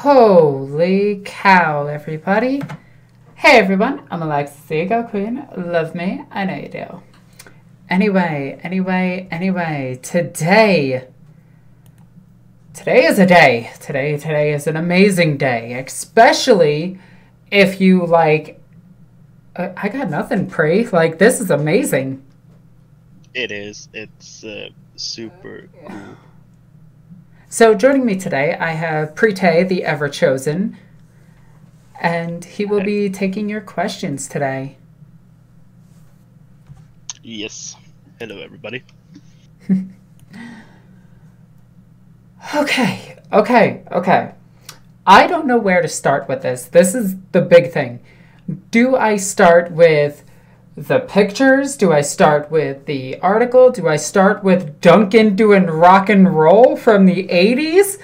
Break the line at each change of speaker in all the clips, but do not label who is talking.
Holy cow, everybody. Hey everyone, I'm Alexis the Ego Queen. Love me, I know you do. Anyway, today is a day. Today is an amazing day, especially if you like, I got nothing, Pre. Like, this is amazing.
It is. It's super cool.
So joining me today, I have Prete, the Ever-Chosen, and he will be taking your questions today.
Yes. Hello, everybody.
Okay. I don't know where to start with this. This is the big thing. Do I start with the pictures? Do I start with the article? Do I start with Duncan doing rock and roll from the 80s?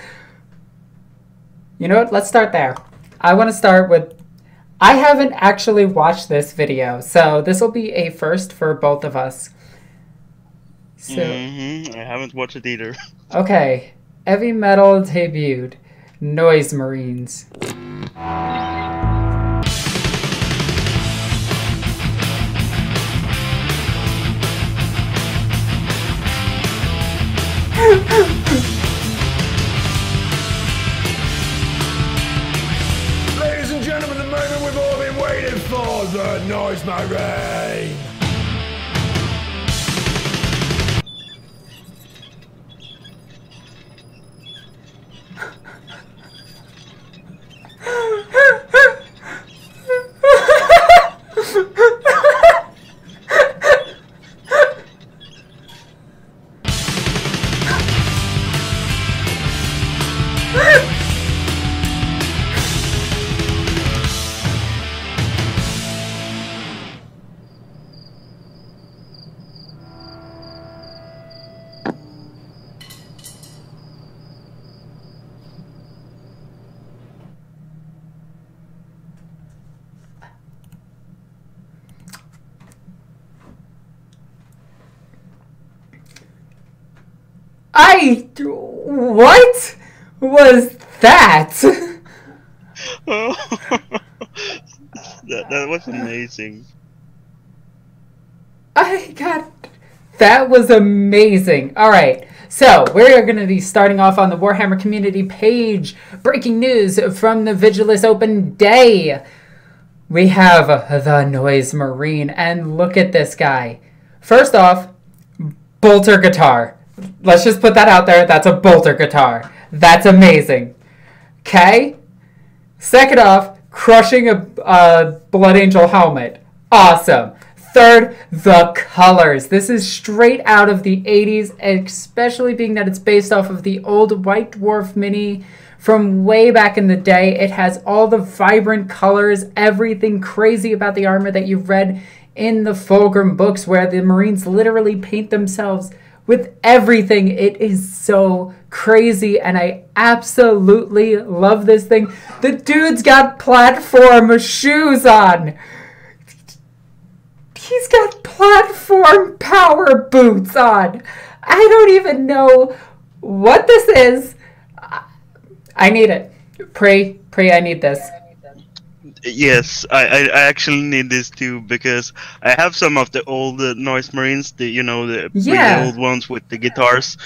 You know what? Let's start there. I want to start with... I haven't actually watched this video, so this will be a first for both of us. So,
I haven't watched it either.
Okay. Heavy Metal debuted. Noise Marines.
Ladies and gentlemen, the moment we've all been waiting for, the Noise Marine! What was that?
that was amazing.
That was amazing. All right, so we're going to be starting off on the Warhammer community page. Breaking news from the Vigilus open day. We have the Noise Marine, and look at this guy. First off, bolter guitar. Let's just put that out there. That's a bolter guitar. That's amazing. Okay? Second off, crushing a Blood Angel helmet. Awesome. Third, the colors. This is straight out of the 80s, especially being that it's based off of the old White Dwarf mini from way back in the day. It has all the vibrant colors, everything crazy about the armor that you've read in the Fulgrim books, where the Marines literally paint themselves with everything. It is so crazy, and I absolutely love this thing. The dude's got platform shoes on. He's got platform power boots on. I don't even know what this is. I need it. Pray, I need this.
Yes, I actually need this too, because I have some of the old Noise Marines, the really old ones with the guitars,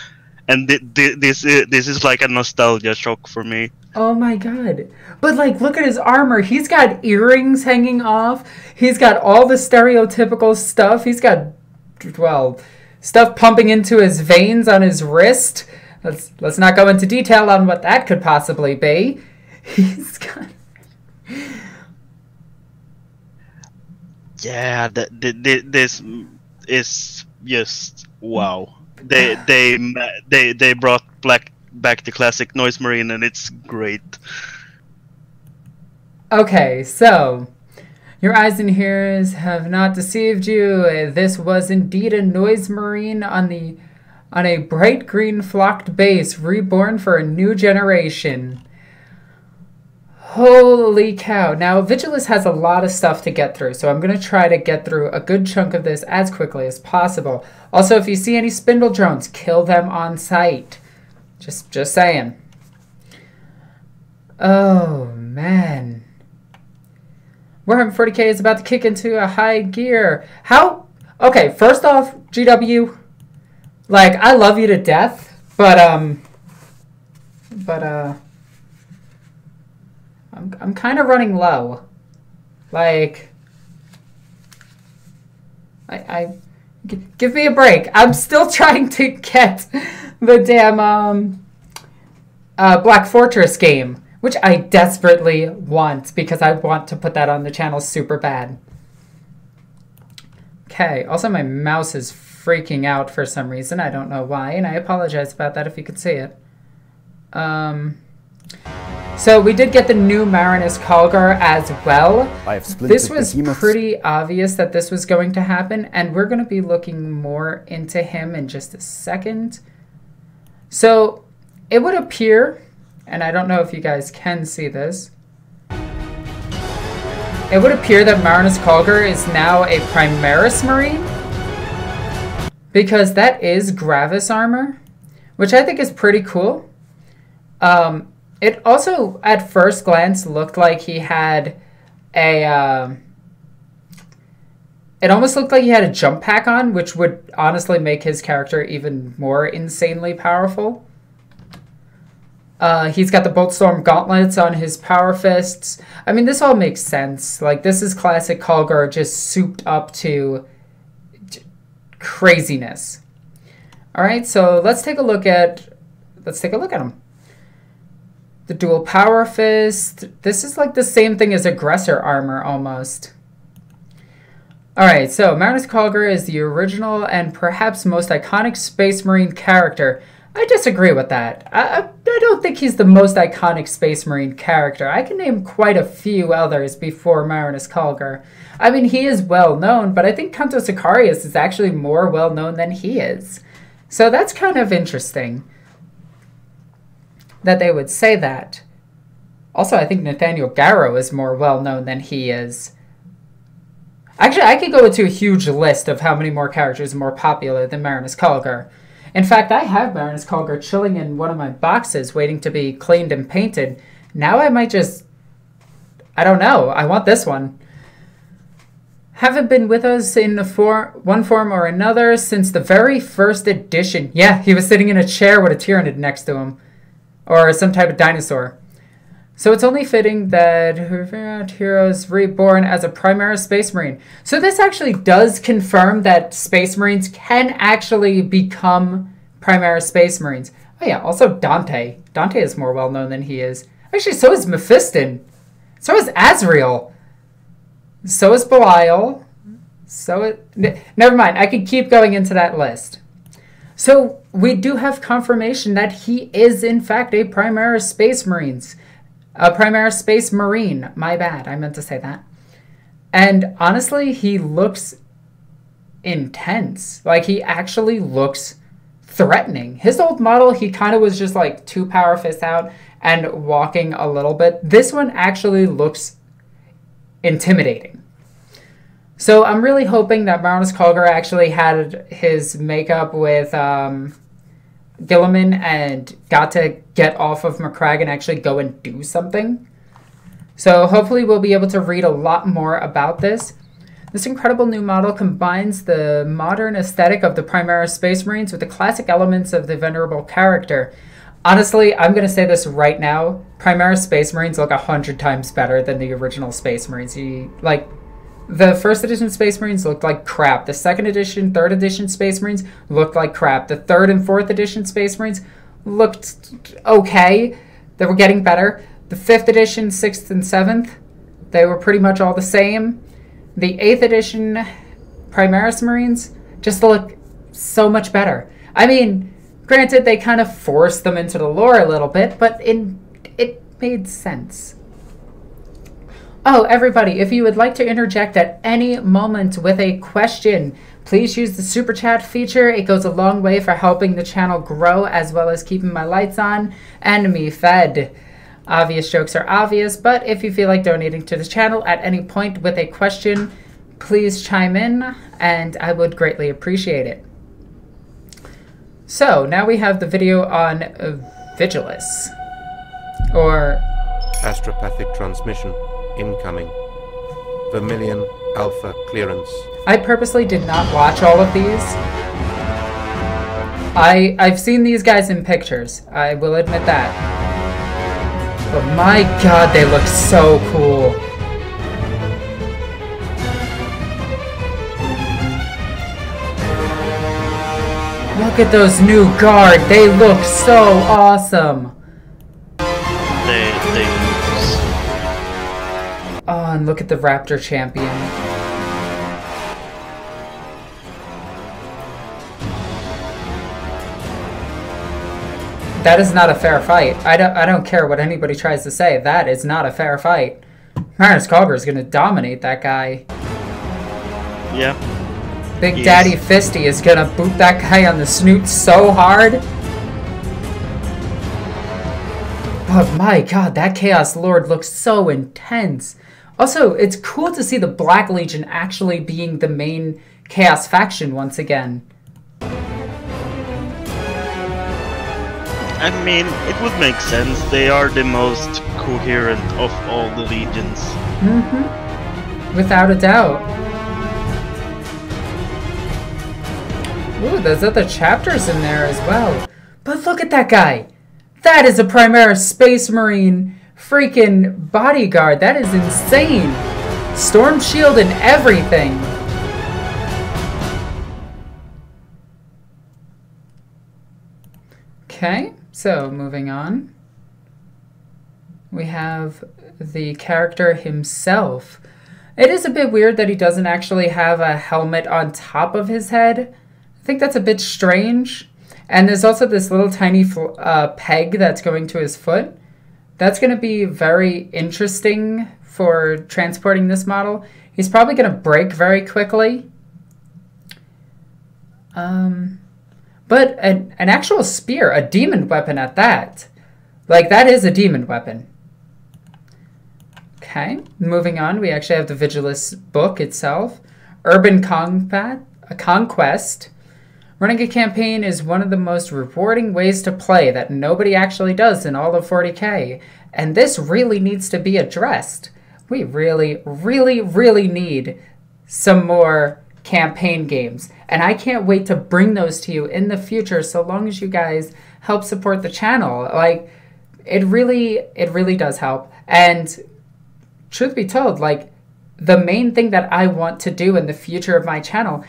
and this is like a nostalgia shock for me.
Oh my god. But like, look at his armor. He's got earrings hanging off. He's got all the stereotypical stuff. He's got, well, stuff pumping into his veins on his wrist. Let's not go into detail on what that could possibly be. He's got...
Yeah, this is just wow. They brought back the classic Noise Marine, and it's great.
Okay, so your eyes and ears have not deceived you. This was indeed a Noise Marine on a bright green flocked base, reborn for a new generation. Holy cow. Now, Vigilus has a lot of stuff to get through, so I'm going to try to get through a good chunk of this as quickly as possible. Also, if you see any spindle drones, kill them on sight. Just saying. Oh, man. Warhammer 40k is about to kick into a high gear. How? Okay, first off, GW, like, I love you to death, but I'm kind of running low. Like, give me a break. I'm still trying to get the damn Black Fortress game, which I desperately want because I want to put that on the channel super bad. Okay, also my mouse is freaking out for some reason. I don't know why, and I apologize about that if you could see it. So we did get the new Marius Calgar as well. This was pretty obvious that this was going to happen, and we're going to be looking more into him in just a second. So it would appear, and I don't know if you guys can see this, it would appear that Marius Calgar is now a Primaris Marine, because that is Gravis armor, which I think is pretty cool. It also, at first glance, looked like he had a, it almost looked like he had a jump pack on, which would honestly make his character even more insanely powerful. He's got the Boltstorm gauntlets on his power fists. I mean, this all makes sense. Like, this is classic Calgar just souped up to craziness. All right, so let's take a look at him. The dual power fist. This is like the same thing as aggressor armor almost. Alright, so Marius Calgar is the original and perhaps most iconic Space Marine character. I disagree with that. I don't think he's the most iconic Space Marine character. I can name quite a few others before Marius Calgar. I mean, he is well known, but I think Canto Sicarius is actually more well known than he is. So that's kind of interesting that they would say that. Also, I think Nathaniel Garrow is more well-known than he is. Actually, I could go into a huge list of how many more characters are more popular than Marius Calgar. In fact, I have Marius Calgar chilling in one of my boxes waiting to be cleaned and painted. Now I might just... I don't know. I want this one. Haven't been with us in one form or another since the very first edition. Yeah, he was sitting in a chair with a Tyranid next to him. Or some type of dinosaur. So it's only fitting that heroes reborn as a Primaris Space Marine. So this actually does confirm that Space Marines can actually become Primaris Space Marines. Oh yeah, also Dante. Dante is more well known than he is. Actually, so is Mephiston. So is Azrael. So is Belial. Never mind, I could keep going into that list. So we do have confirmation that he is, in fact, a Primaris Space Marines. A Primaris Space Marine. My bad, I meant to say that. And honestly, he looks intense. Like, he actually looks threatening. His old model, he kind of was just like 2 power fists out and walking a little bit. This one actually looks intimidating. So I'm really hoping that Marius Calgar actually had his makeup with Gilliman and got to get off of McCrag and actually go and do something. So hopefully we'll be able to read a lot more about this. This incredible new model combines the modern aesthetic of the Primaris Space Marines with the classic elements of the venerable character. Honestly, I'm going to say this right now. Primaris Space Marines look 100 times better than the original Space Marines. The first edition Space Marines looked like crap. The second edition, third edition Space Marines looked like crap. The third and fourth edition Space Marines looked okay. They were getting better. The fifth edition, sixth and seventh, they were pretty much all the same. The eighth edition Primaris Marines just look so much better. I mean, granted, they kind of forced them into the lore a little bit, but it made sense. Oh, everybody, if you would like to interject at any moment with a question, please use the super chat feature. It goes a long way for helping the channel grow as well as keeping my lights on and me fed. Obvious jokes are obvious, but if you feel like donating to the channel at any point with a question, please chime in and I would greatly appreciate it. So now we have the video on Vigilus, or
Astropathic transmission incoming. Vermilion Alpha clearance.
I purposely did not watch all of these. I've seen these guys in pictures. I will admit that. But my god, they look so cool. Look at those new guard. They look so awesome.
They
Oh, and look at the Raptor champion. That is not a fair fight. I don't care what anybody tries to say. That is not a fair fight. Marius Calgar is going to dominate that guy.
Yeah.
Big Daddy Fisty is going to boot that guy on the snoot so hard. But my god, that Chaos Lord looks so intense. Also, it's cool to see the Black Legion actually being the main Chaos faction once again.
I mean, it would make sense. They are the most coherent of all the legions.
Mm-hmm. Without a doubt. Ooh, there's other chapters in there as well. But look at that guy! That is a Primaris Space Marine freaking bodyguard. That is insane. Storm shield and everything. Okay, so moving on. We have the character himself. It is a bit weird that he doesn't actually have a helmet on top of his head. I think that's a bit strange. And there's also this little tiny peg that's going to his foot. That's going to be very interesting for transporting this model. He's probably going to break very quickly. But an actual spear, a demon weapon at that. Like, that is a demon weapon. Okay, moving on, we actually have the Vigilus book itself. Urban Conquest. Running a campaign is one of the most rewarding ways to play that nobody actually does in all of 40k. And this really needs to be addressed. We really, really, really need some more campaign games. And I can't wait to bring those to you in the future so long as you guys help support the channel. Like, it really does help. And truth be told, like, the main thing that I want to do in the future of my channel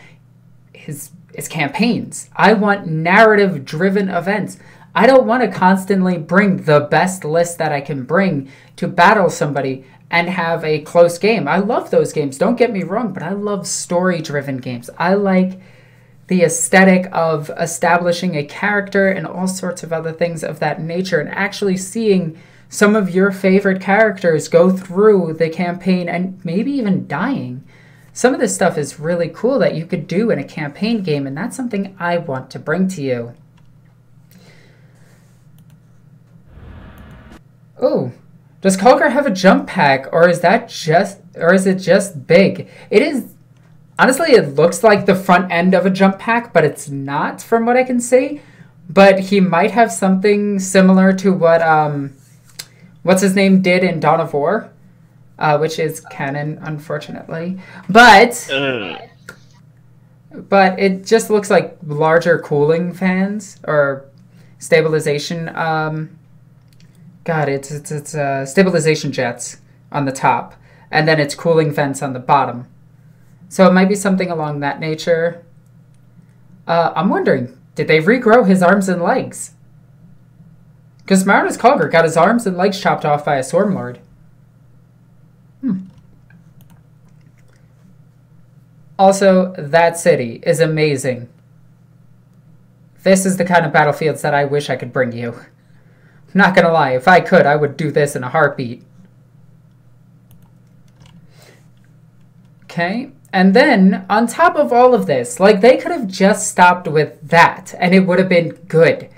is campaigns. I want narrative-driven events. I don't want to constantly bring the best list that I can bring to battle somebody and have a close game. I love those games, don't get me wrong, but I love story-driven games. I like the aesthetic of establishing a character and all sorts of other things of that nature, and actually seeing some of your favorite characters go through the campaign and maybe even dying. Some of this stuff is really cool that you could do in a campaign game, and that's something I want to bring to you. Oh, does Calgar have a jump pack, or is it just big? It is, honestly, it looks like the front end of a jump pack, but it's not from what I can see. But he might have something similar to what, what's his name did in Dawn of War. Which is canon, unfortunately. But it just looks like larger cooling fans or stabilization. It's stabilization jets on the top, and then it's cooling vents on the bottom. So it might be something along that nature. I'm wondering, did they regrow his arms and legs? Because Marius Calgar got his arms and legs chopped off by a Stormlord. Also, that city is amazing. This is the kind of battlefields that I wish I could bring you. I'm not gonna lie, if I could, I would do this in a heartbeat. Okay, and then, on top of all of this, like, they could have just stopped with that, and it would have been good.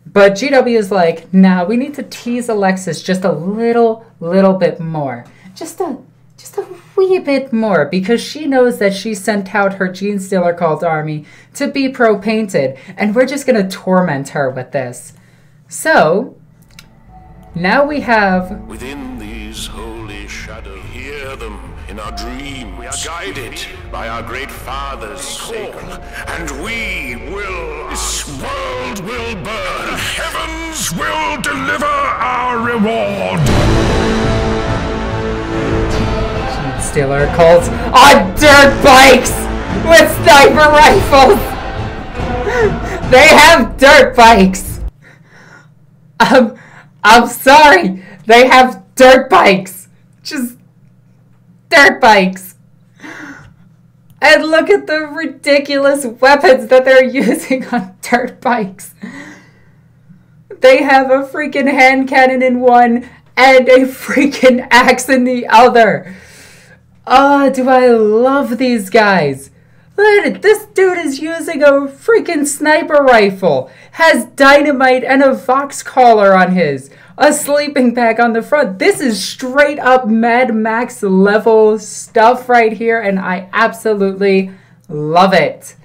But GW is like, nah, we need to tease Alexis just a little bit more. Just a wee bit more, because she knows that she sent out her Genestealer cult army to be pro-painted, and we're just going to torment her with this. So, Now we have...
Within these holy shadows, hear them in our dreams. We are guided by our great father's call, and we will... This world will burn. The heavens will deliver our reward.
Genestealer calls on dirt bikes with sniper rifles. They have dirt bikes. I'm sorry. They have dirt bikes. Just dirt bikes. And look at the ridiculous weapons that they're using on dirt bikes. They have a freaking hand cannon in one and a freaking axe in the other. Oh, do I love these guys. Look at it. This dude is using a freaking sniper rifle. Has dynamite and a vox collar on his. A sleeping bag on the front. This is straight up Mad Max level stuff right here, and I absolutely love it.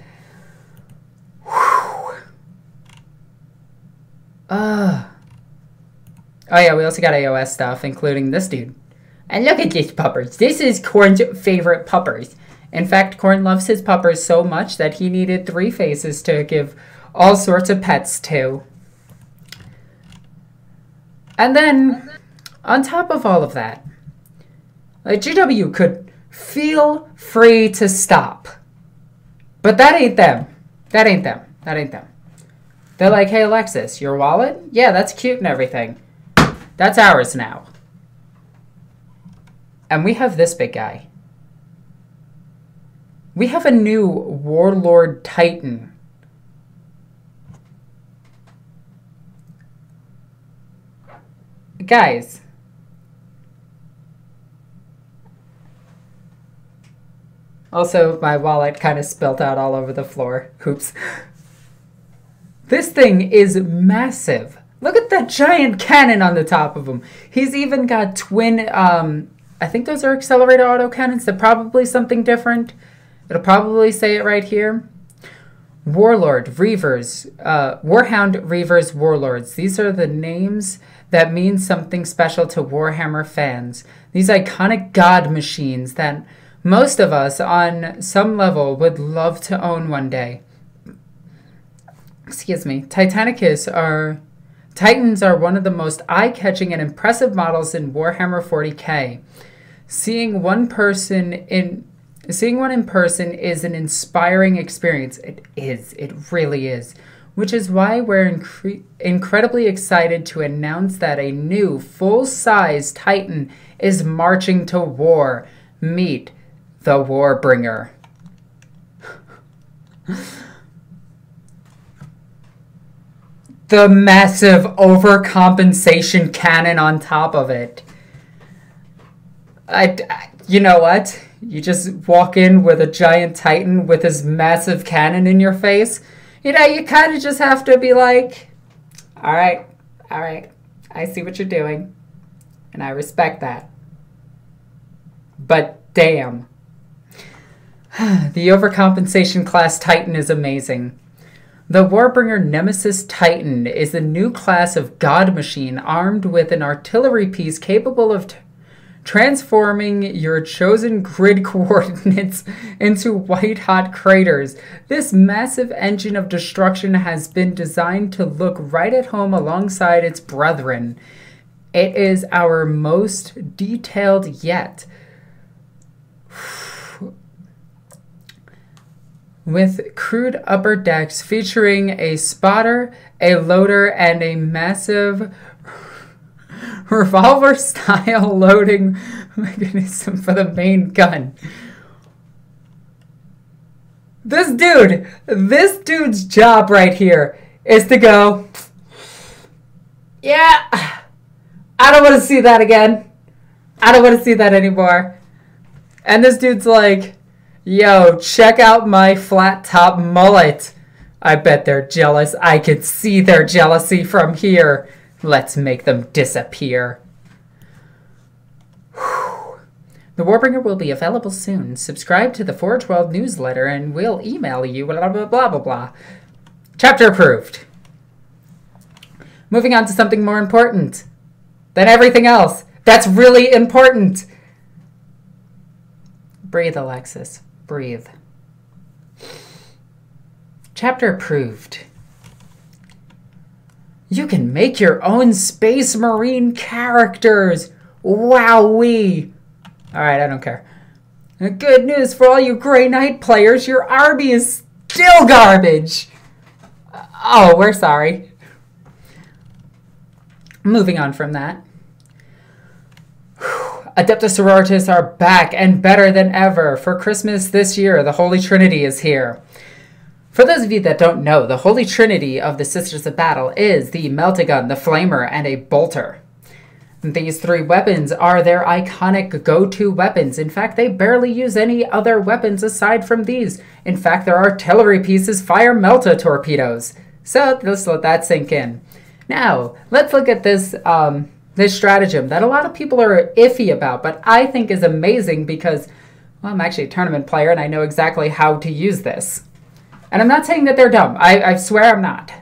Whew. Oh yeah, we also got AOS stuff, including this dude. And look at this puppers. This is Corn's favorite puppers. In fact, Corn loves his puppers so much that he needed 3 faces to give all sorts of pets to. And then, on top of all of that, like GW could feel free to stop. But that ain't them. That ain't them. That ain't them. They're like, hey, Alexis, your wallet? Yeah, that's cute and everything. That's ours now. And we have this big guy. We have a new Warlord Titan. Guys. Also, my wallet kind of spilt out all over the floor. Oops. This thing is massive. Look at that giant cannon on the top of him. He's even got twin, I think those are accelerated autocannons. They're probably something different. It'll probably say it right here. Warlord, Reavers, Warhound, Reavers, Warlords. These are the names that mean something special to Warhammer fans. These iconic god machines that most of us on some level would love to own one day. Excuse me. Titans are one of the most eye-catching and impressive models in Warhammer 40k. Seeing one in person is an inspiring experience. It is. It really is. Which is why we're incredibly excited to announce that a new full-size Titan is marching to war. Meet the Warbringer. The massive overcompensation cannon on top of it. You know what? You just walk in with a giant Titan with his massive cannon in your face. You know, you kind of just have to be like, all right, I see what you're doing, and I respect that. But damn. The overcompensation class Titan is amazing. The Warbringer Nemesis Titan is a new class of god machine armed with an artillery piece capable of transforming your chosen grid coordinates into white-hot craters. This massive engine of destruction has been designed to look right at home alongside its brethren. It is our most detailed yet. With crude upper decks featuring a spotter, a loader, and a massive revolver-style loading mechanism for the main gun. This dude's job right here is to go, yeah, I don't want to see that again. I don't want to see that anymore. And this dude's like, yo, check out my flat top mullet. I bet they're jealous. I can see their jealousy from here. Let's make them disappear. Whew. The Warbringer will be available soon. Subscribe to the Forge World newsletter and we'll email you blah blah blah blah blah. Chapter approved. Moving on to something more important. than everything else. That's really important. Breathe, Alexis. Breathe. Chapter approved. You can make your own Space Marine characters. Wowee. Alright, I don't care. Good news for all you Grey Knight players. Your army is still garbage. Oh, we're sorry. Moving on from that. Adeptus Sororitas are back and better than ever. For Christmas this year, the Holy Trinity is here. For those of you that don't know, the Holy Trinity of the Sisters of Battle is the Meltagun, the Flamer, and a Bolter. These three weapons are their iconic go-to weapons. In fact, they barely use any other weapons aside from these. In fact, their artillery pieces fire Melta torpedoes. So let's let that sink in. Now, let's look at this this stratagem that a lot of people are iffy about, but I think is amazing because, well, I'm actually a tournament player and I know exactly how to use this. And I'm not saying that they're dumb. I swear I'm not.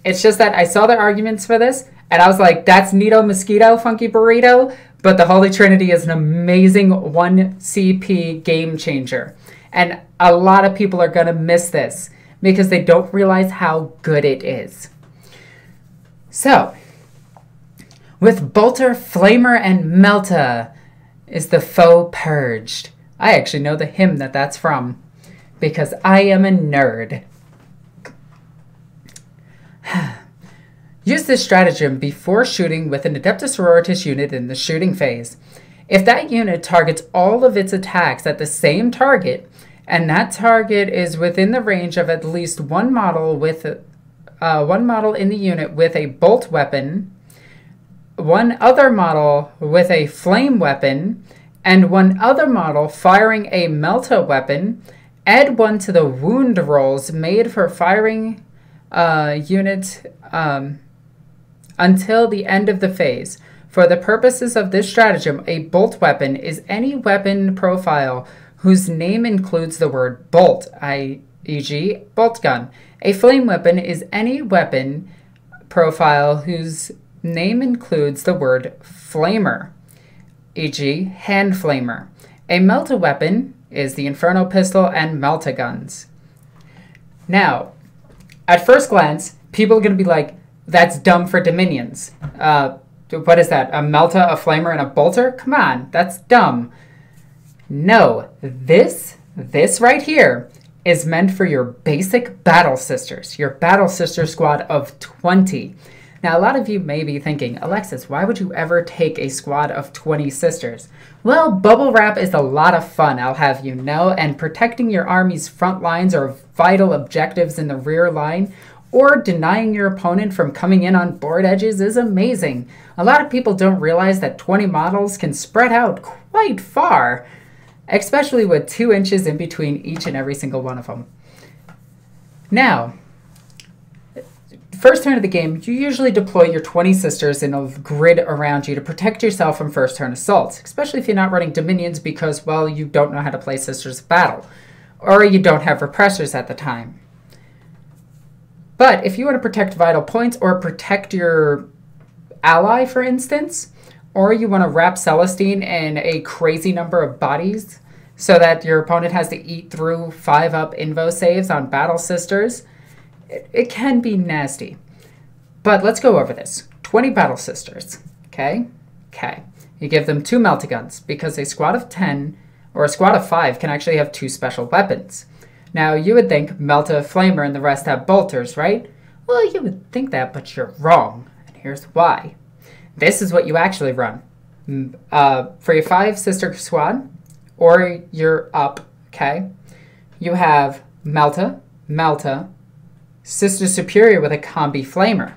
It's just that I saw the arguments for this, and I was like, that's Neato Mosquito, Funky Burrito, but the Holy Trinity is an amazing 1 CP game changer. And a lot of people are going to miss this because they don't realize how good it is. So, with Bolter, Flamer, and Melta is the foe purged. I actually know the hymn that that's from because I am a nerd. Use this stratagem before shooting with an Adeptus Sororitas unit in the shooting phase. If that unit targets all of its attacks at the same target, and that target is within the range of at least one model with one model in the unit with a bolt weapon, one other model with a flame weapon, and one other model firing a Melta weapon, add 1 to the wound rolls made for firing unit until the end of the phase. For the purposes of this stratagem, a bolt weapon is any weapon profile whose name includes the word bolt, e.g. bolt gun. A flame weapon is any weapon profile whose name includes the word flamer, e.g. hand flamer. A Melta weapon is the Inferno pistol and Melta guns. Now, at first glance, people are going to be like, that's dumb for Dominions. What is that? A Melta, a Flamer, and a Bolter? Come on, that's dumb. No, this right here is meant for your basic Battle Sisters, your Battle Sister squad of 20. Now, a lot of you may be thinking, Alexis, why would you ever take a squad of 20 sisters? Well, bubble wrap is a lot of fun, I'll have you know, and protecting your army's front lines or vital objectives in the rear line, or denying your opponent from coming in on board edges is amazing. A lot of people don't realize that 20 models can spread out quite far, especially with 2 inches in between each and every single one of them. Now, first turn of the game, you usually deploy your 20 sisters in a grid around you to protect yourself from first turn assaults, especially if you're not running Dominions because, well, you don't know how to play Sisters of Battle, or you don't have repressors at the time. But if you want to protect vital points or protect your ally, for instance, or you want to wrap Celestine in a crazy number of bodies so that your opponent has to eat through 5-up invo saves on Battle Sisters, it can be nasty. But let's go over this. 20 Battle Sisters, okay? Okay. You give them 2 Melta guns because a squad of 10 or a squad of 5 can actually have 2 special weapons. Now, you would think Melta, Flamer, and the rest have bolters, right? Well, you would think that, but you're wrong. And here's why. This is what you actually run. For your 5 sister squad, or you're up, okay? You have Melta, Melta, Sister Superior with a combi Flamer,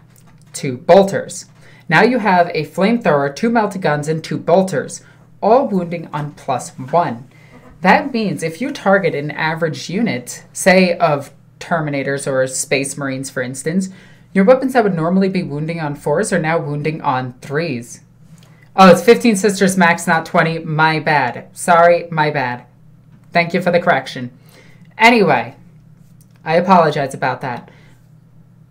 2 bolters. Now you have a Flamethrower, 2 Melta guns, and 2 bolters, all wounding on +1. That means if you target an average unit, say of Terminators or Space Marines, for instance, your weapons that would normally be wounding on 4s are now wounding on 3s. Oh, it's 15 sisters max, not 20. My bad. Sorry, my bad. Thank you for the correction. Anyway, I apologize about that.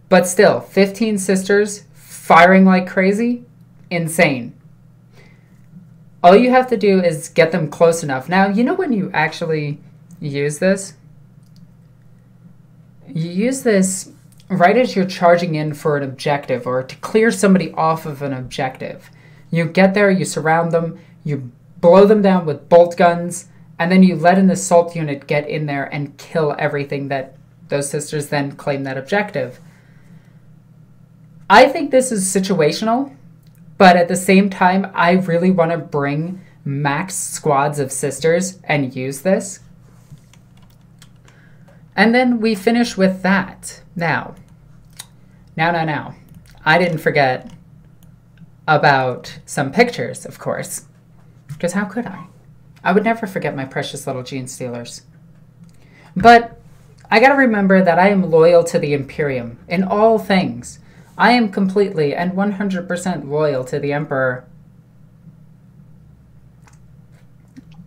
But still, 15 sisters firing like crazy? insane. All you have to do is get them close enough. Now, you know when you actually use this? You use this right as you're charging in for an objective or to clear somebody off of an objective. You get there, you surround them, you blow them down with bolt guns, and then you let an assault unit get in there and kill everything that those sisters then claim that objective. I think this is situational, but at the same time, I really want to bring max squads of sisters and use this. And then we finish with that. Now, I didn't forget about some pictures, of course, because how could I? I would never forget my precious little Genestealers. But I gotta remember that I am loyal to the Imperium in all things. I am completely and 100% loyal to the Emperor.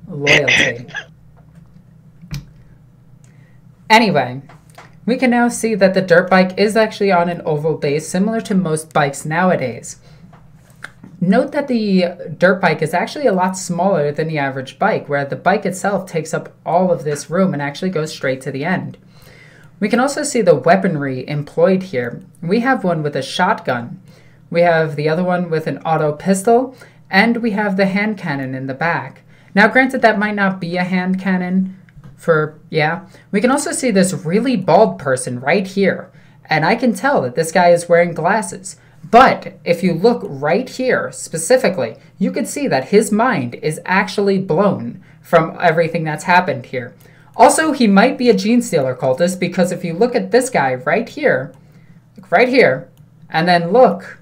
Loyalty. Anyway, we can now see that the dirt bike is actually on an oval base, similar to most bikes nowadays. Note that the dirt bike is actually a lot smaller than the average bike, where the bike itself takes up all of this room and actually goes straight to the end. We can also see the weaponry employed here. We have one with a shotgun, we have the other one with an auto pistol, and we have the hand cannon in the back. Now granted, that might not be a hand cannon, we can also see this really bald person right here, and I can tell that this guy is wearing glasses. But if you look right here specifically, you can see that his mind is actually blown from everything that's happened here. Also, he might be a Genestealer cultist, because if you look at this guy right here, and then look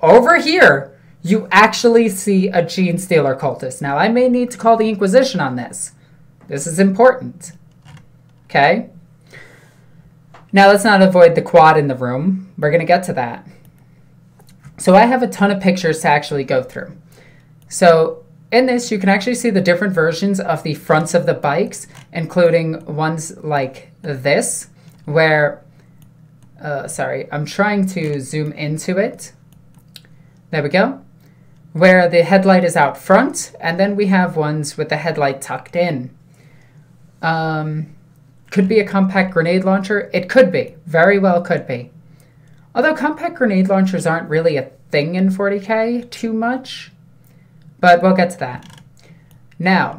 over here, you actually see a Genestealer cultist. Now, I may need to call the Inquisition on this. This is important. Okay? Now, let's not avoid the quad in the room. We're going to get to that. So I have a ton of pictures to actually go through. So in this, you can actually see the different versions of the fronts of the bikes, including ones like this, where, I'm trying to zoom into it. There we go. Where the headlight is out front, and then we have ones with the headlight tucked in. Could be a compact grenade launcher. It could be. Very well could be. Although compact grenade launchers aren't really a thing in 40k too much. But we'll get to that. Now,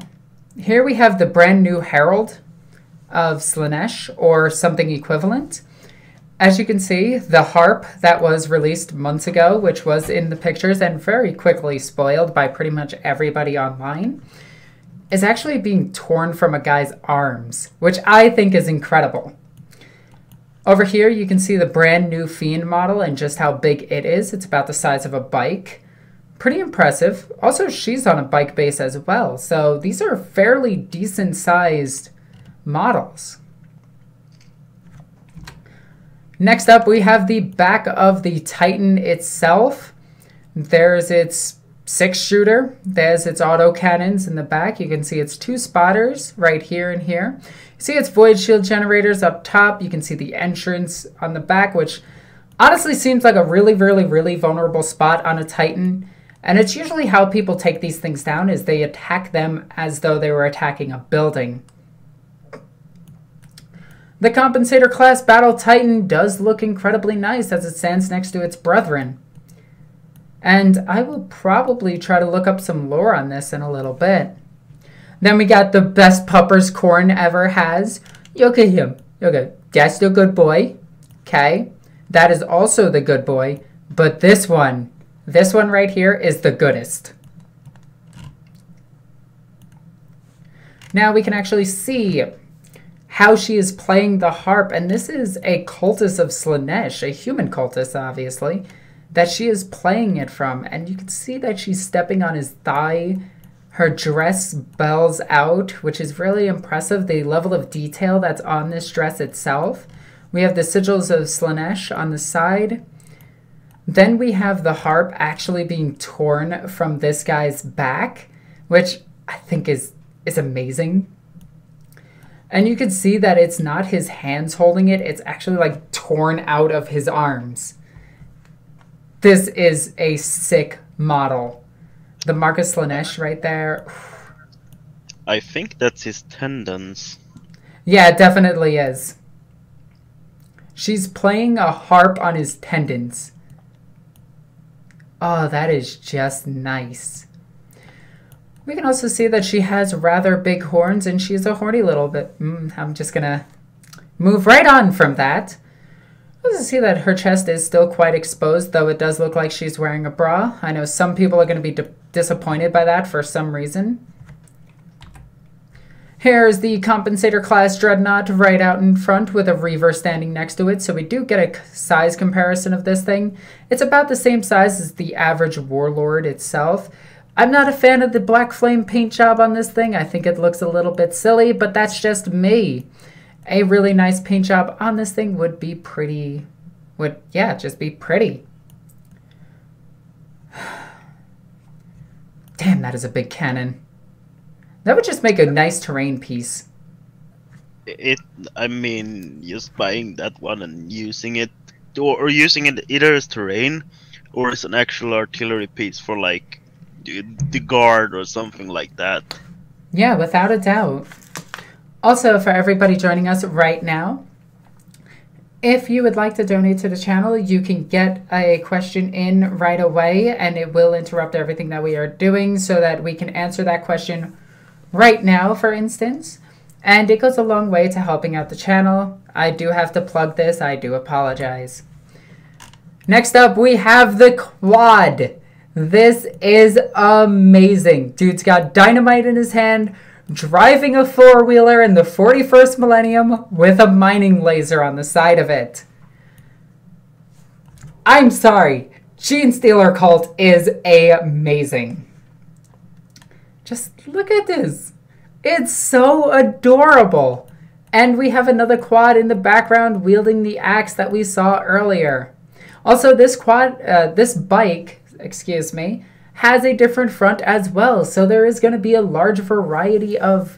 here we have the brand new Herald of Slaanesh, or something equivalent. As you can see, the harp that was released months ago, which was in the pictures and very quickly spoiled by pretty much everybody online, is actually being torn from a guy's arms, which I think is incredible. Over here, you can see the brand new Fiend model and just how big it is. It's about the size of a bike. Pretty impressive. Also, she's on a bike base as well. So these are fairly decent sized models. Next up, we have the back of the Titan itself. There's its 6-shooter. There's its auto cannons in the back. You can see its 2 spotters right here and here. See its void shield generators up top. You can see the entrance on the back, which honestly seems like a really, really, really vulnerable spot on a Titan. And it's usually how people take these things down, is they attack them as though they were attacking a building. The Compensator class Battle Titan does look incredibly nice as it stands next to its brethren. And I will probably try to look up some lore on this in a little bit. Then we got the best puppers Khorne ever has. Look at him. Okay, that's the good boy. Okay, that is also the good boy. But this one right here is the goodest. Now we can actually see how she is playing the harp. And this is a cultist of Slaanesh, a human cultist, obviously, that she is playing it from. And you can see that she's stepping on his thigh. Her dress bells out, which is really impressive, the level of detail that's on this dress itself. We have the sigils of Slaanesh on the side. Then we have the harp actually being torn from this guy's back, which I think is amazing. And you can see that it's not his hands holding it, it's actually like torn out of his arms. This is a sick model. The Marcus Slanesh right there.
I think that's his tendons.
Yeah, it definitely is. She's playing a harp on his tendons. Oh, that is just nice. We can also see that she has rather big horns, and she's a horny little bit. I'm just gonna move right on from that. You can see that her chest is still quite exposed, though it does look like she's wearing a bra. I know some people are going to be disappointed by that for some reason. Here's the Compensator class Dreadnought right out in front with a Reaver standing next to it, so we do get a size comparison of this thing. It's about the same size as the average Warlord itself. I'm not a fan of the Black Flame paint job on this thing. I think it looks a little bit silly, but that's just me. A really nice paint job on this thing would be pretty, just be pretty. Damn, that is a big cannon. That would just make a nice terrain piece.
I mean, just buying that one and using it, or using it either as terrain or as an actual artillery piece for like the guard or something like that.
Yeah, without a doubt. Also, for everybody joining us right now, if you would like to donate to the channel, you can get a question in right away, and it will interrupt everything that we are doing so that we can answer that question right now, for instance. And it goes a long way to helping out the channel. I do have to plug this. I do apologize. Next up, we have the quad. This is amazing. Dude's got dynamite in his hand, driving a four-wheeler in the 41st millennium with a mining laser on the side of it. I'm sorry. Genestealer cult is amazing. Just look at this. It's so adorable. And we have another quad in the background wielding the axe that we saw earlier. Also, this bike, has a different front as well, so there is going to be a large variety of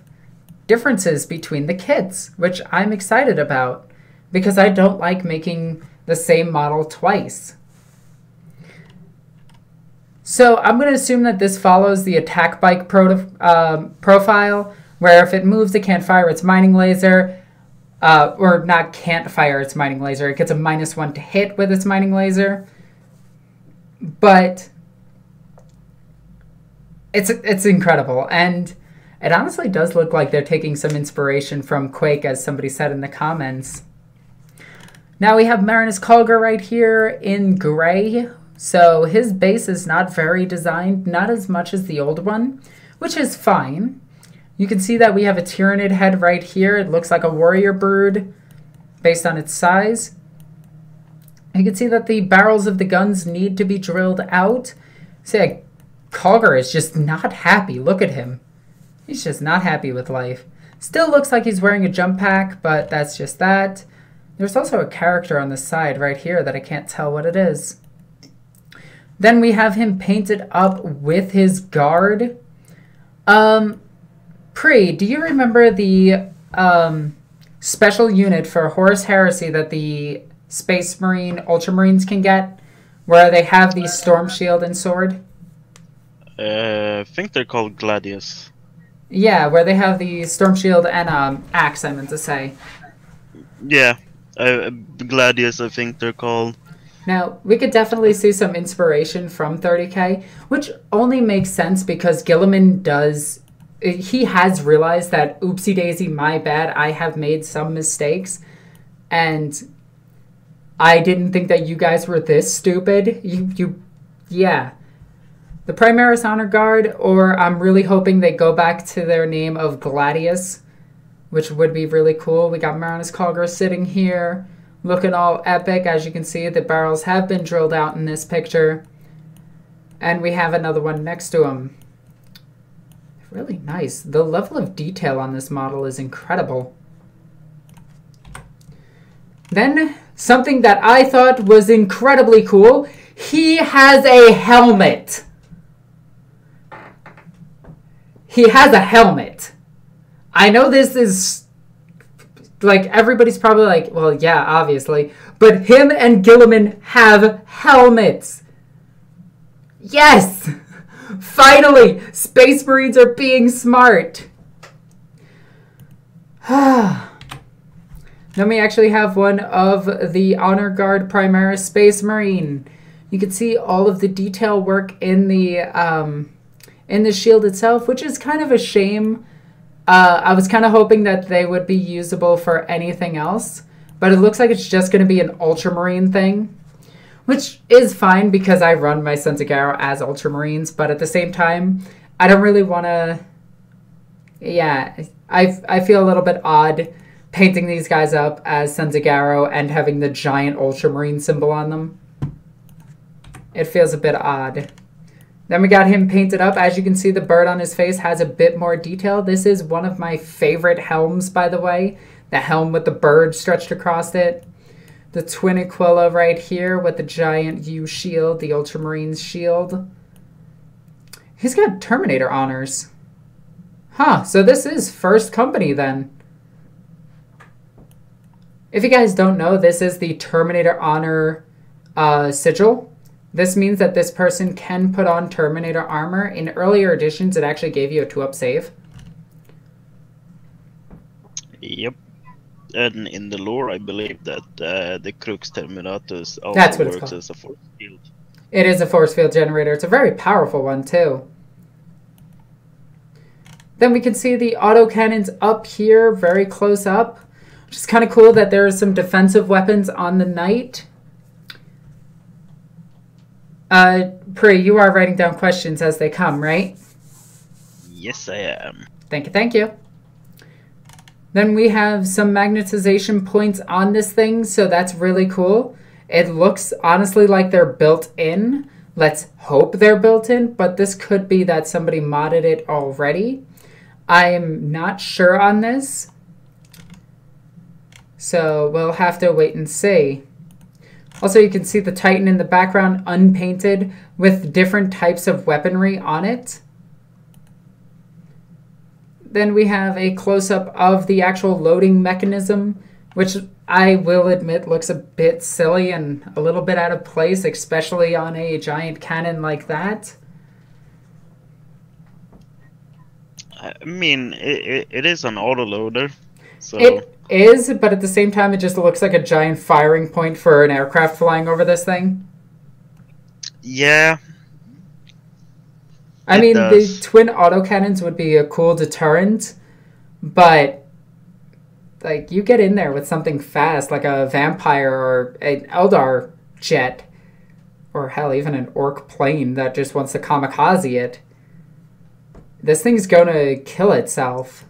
differences between the kits, which I'm excited about, because I don't like making the same model twice. So I'm going to assume that this follows the attack bike profile, where if it moves, it can't fire its mining laser, or not can't fire its mining laser, it gets a -1 to hit with its mining laser, but It's incredible, and it honestly does look like they're taking some inspiration from Quake, as somebody said in the comments. Now we have Marius Calgar right here in gray, so his base is not very designed, not as much as the old one, which is fine. You can see that we have a Tyranid head right here. It looks like a warrior bird based on its size. You can see that the barrels of the guns need to be drilled out. See, Calgar is just not happy. Look at him. He's just not happy with life. Still looks like he's wearing a jump pack, but that's just that. There's also a character on the side right here that I can't tell what it is. Then we have him painted up with his guard. Pre, do you remember the special unit for Horus Heresy that the Space Marine Ultramarines can get, where they have the Storm Shield and Sword?
I think they're called Gladius.
Yeah, where they have the Storm Shield and Axe, I meant to say.
Yeah, Gladius, I think they're called.
Now, we could definitely see some inspiration from 30K, which only makes sense because Guilliman he has realized that, oopsie daisy, my bad, I have made some mistakes, and I didn't think that you guys were this stupid. Yeah. The Primaris Honor Guard, or I'm really hoping they go back to their name of Gladius, which would be really cool. We got Marius Calgar sitting here, looking all epic. As you can see, the barrels have been drilled out in this picture. And we have another one next to him. Really nice. The level of detail on this model is incredible. Then, something that I thought was incredibly cool, he has a helmet. He has a helmet. I know this is, like, everybody's probably like, well, yeah, obviously. But him and Guilliman have helmets. Yes! Finally! Space Marines are being smart! Then we actually have one of the Honor Guard Primaris Space Marine. You can see all of the detail work in the shield itself, which is kind of a shame. I was kind of hoping that they would be usable for anything else, but it looks like it's just going to be an Ultramarine thing, which is fine because I run my Sons of Garo as Ultramarines, but at the same time, I don't really want to... Yeah, I feel a little bit odd painting these guys up as Sons of Garo and having the giant Ultramarine symbol on them. It feels a bit odd. Then we got him painted up. As you can see, the bird on his face has a bit more detail. This is one of my favorite helms, by the way. The helm with the bird stretched across it. The Twin Aquila right here with the giant U shield, the Ultramarines shield. He's got Terminator honors. Huh, so this is first company then. If you guys don't know, this is the Terminator honor sigil. This means that this person can put on Terminator armor. In earlier editions, it actually gave you a 2-up save.
Yep. And in the lore, I believe that the Crux Terminatus also works as a force field.
It is a force field generator. It's a very powerful one, too. Then we can see the autocannons up here, very close up. Which is kind of cool that there are some defensive weapons on the knight. Pri, you are writing down questions as they come, right?
Yes, I am.
Thank you, thank you. Then we have some magnetization points on this thing, so that's really cool. It looks honestly like they're built in. Let's hope they're built in, but this could be that somebody modded it already. I'm not sure on this, so we'll have to wait and see. Also, you can see the Titan in the background unpainted with different types of weaponry on it. Then we have a close-up of the actual loading mechanism, which I will admit looks a bit silly and a little bit out of place, especially on a giant cannon like that.
I mean, it is an autoloader, so...
It is, but at the same time, it just looks like a giant firing point for an aircraft flying over this thing.
Yeah.
I mean, the twin autocannons would be a cool deterrent, but, like, you get in there with something fast, like a vampire or an Eldar jet, or hell, even an Ork plane that just wants to kamikaze it. This thing's gonna kill itself.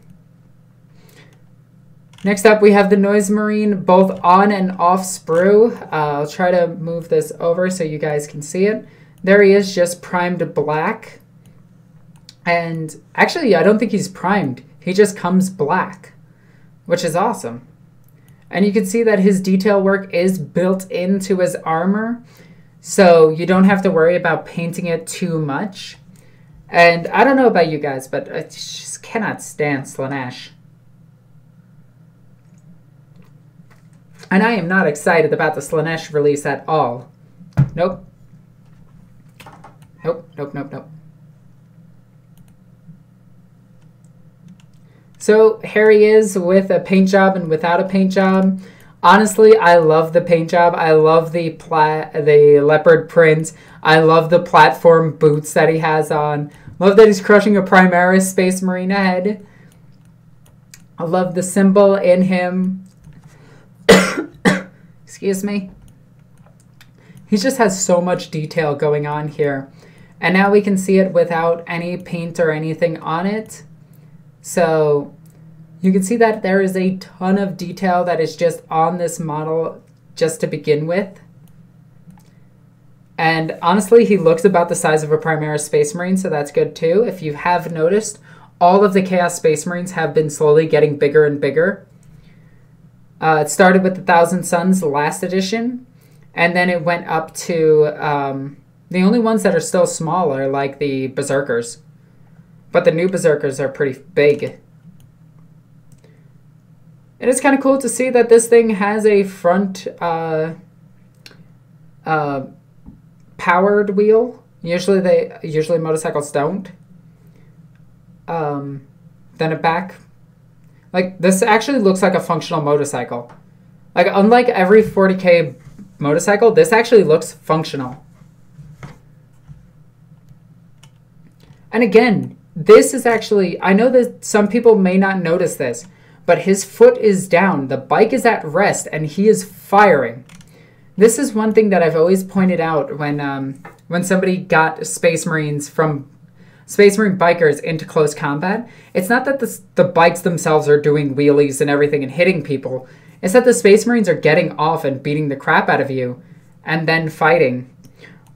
Next up, we have the Noise Marine, both on and off sprue. I'll try to move this over so you guys can see it. There he is, just primed black. And actually, I don't think he's primed. He just comes black, which is awesome. And you can see that his detail work is built into his armor, so you don't have to worry about painting it too much. And I don't know about you guys, but I just cannot stand Slaanesh. And I am not excited about the Slaanesh release at all. Nope. Nope, nope, nope, nope. So here he is with a paint job and without a paint job. Honestly, I love the paint job. I love the leopard print. I love the platform boots that he has on. Love that he's crushing a Primaris Space Marine head. I love the symbol in him. Excuse me. He just has so much detail going on here. And now we can see it without any paint or anything on it. So you can see that there is a ton of detail that is just on this model just to begin with. And honestly, he looks about the size of a Primaris Space Marine, so that's good too. If you have noticed, all of the Chaos Space Marines have been slowly getting bigger and bigger. It started with the Thousand Suns last edition, and then it went up to the only ones that are still small are like the Berserkers. But the new Berserkers are pretty big. It is kind of cool to see that this thing has a front powered wheel. Usually motorcycles don't. Then a back. Like, this actually looks like a functional motorcycle. Like, unlike every 40K motorcycle, this actually looks functional. And again, this is actually, I know that some people may not notice this, but his foot is down, the bike is at rest, and he is firing. This is one thing that I've always pointed out when somebody got Space Marine bikers into close combat. It's not that the bikes themselves are doing wheelies and everything and hitting people. It's that the Space Marines are getting off and beating the crap out of you and then fighting.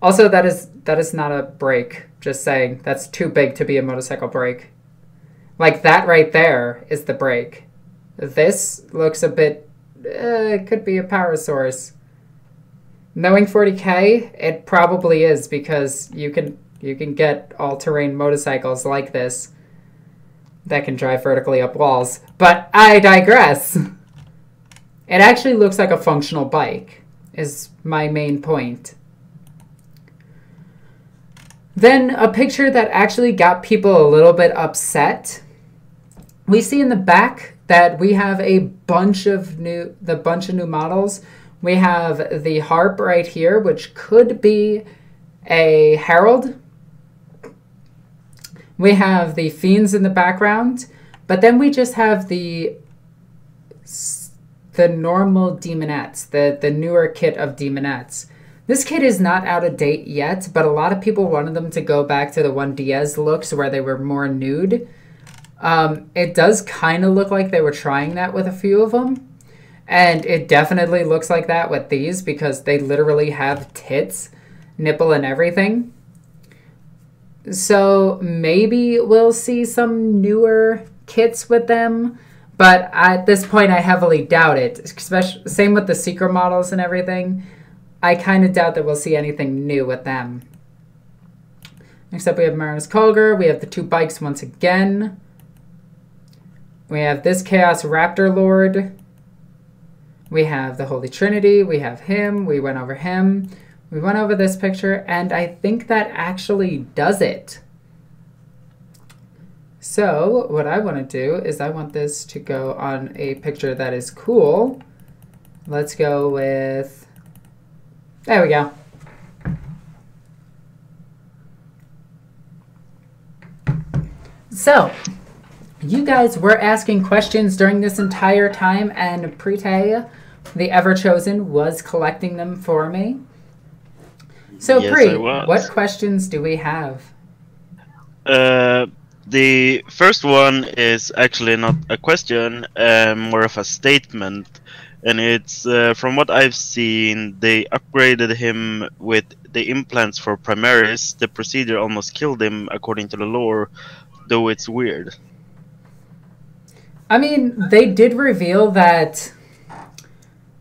Also, that is not a brake. Just saying, that's too big to be a motorcycle brake. Like, that right there is the brake. This looks a bit, it could be a power source. Knowing 40K, it probably is, because you can get all-terrain motorcycles like this that can drive vertically up walls. But I digress. It actually looks like a functional bike, is my main point. Then a picture that actually got people a little bit upset. We see in the back that we have a bunch of new models. We have the harp right here, which could be a herald. We have the fiends in the background, but then we just have the normal demonettes, the newer kit of demonettes. This kit is not out of date yet, but a lot of people wanted them to go back to the 1DS looks where they were more nude. It does kind of look like they were trying that with a few of them. And it definitely looks like that with these because they literally have tits, nipple, and everything. So maybe we'll see some newer kits with them. But at this point, I heavily doubt it. Especially, same with the secret models and everything. I kind of doubt that we'll see anything new with them. Next up, we have Marius Calgar. We have the two bikes once again. We have this Chaos Raptor Lord. We have the Holy Trinity. We have him. We went over him. We went over this picture, and I think that actually does it. So what I want to do is I want this to go on a picture that is cool. Let's go with... There we go. So, you guys were asking questions during this entire time, and Prete, the Ever-Chosen, was collecting them for me. So, yes, Pre, what questions do we have?
The first one is actually not a question, more of a statement. And it's, from what I've seen, they upgraded him with the implants for Primaris. The procedure almost killed him, according to the lore, though it's weird.
I mean, they did reveal that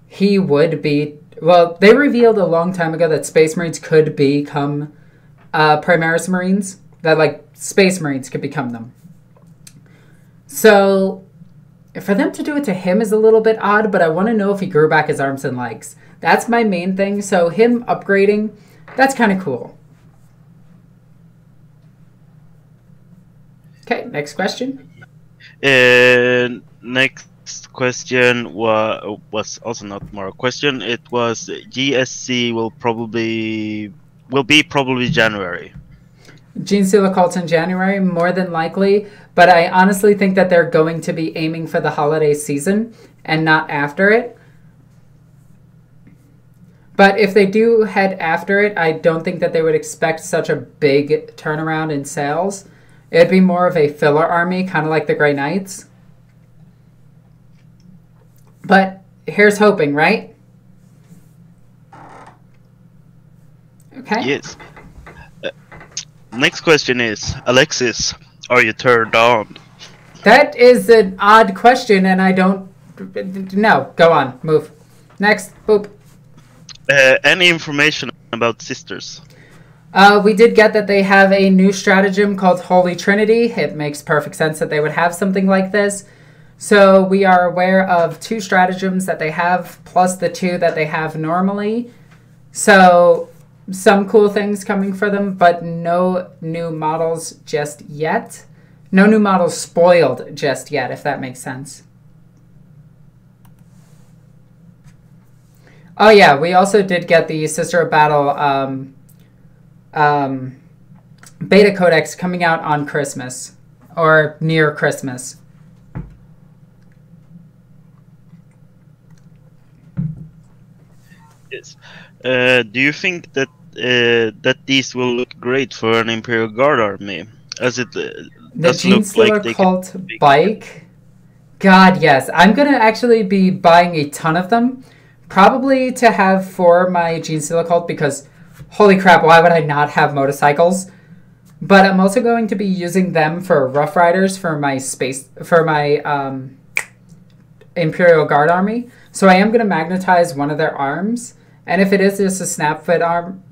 he would be... Well, they revealed a long time ago that Space Marines could become Primaris Marines. That, like, Space Marines could become them. So... for them to do it to him is a little bit odd, but I want to know if he grew back his arms and legs. That's my main thing. So him upgrading, that's kind of cool. Okay, next question.
Next question was also not more a question. It was GSC will be probably January.
Genestealer Cult in January, more than likely, but I honestly think that they're going to be aiming for the holiday season and not after it. But if they do head after it, I don't think that they would expect such a big turnaround in sales. It'd be more of a filler army, kind of like the Grey Knights. But here's hoping, right? Okay.
Yes. Next question is, Alexis, are you turned on?
That is an odd question, and I don't... No, go on, move. Next, boop.
Any information about sisters?
We did get that they have a new stratagem called Holy Trinity. It makes perfect sense that they would have something like this. So we are aware of 2 stratagems that they have, plus the 2 that they have normally. So some cool things coming for them, but no new models just yet. No new models spoiled just yet, if that makes sense. Oh yeah, we also did get the Sister of Battle beta codex coming out on Christmas, or near Christmas.
Yes. Do you think that that these will look great for an Imperial Guard army, as it
the
does look like they
cult bike? God, yes. I'm gonna actually be buying a ton of them, probably to have for my Genestealer cult, because holy crap, why would I not have motorcycles? But I'm also going to be using them for Rough Riders for my Imperial Guard army. So I am going to magnetize one of their arms, and if it is just a snap fit arm,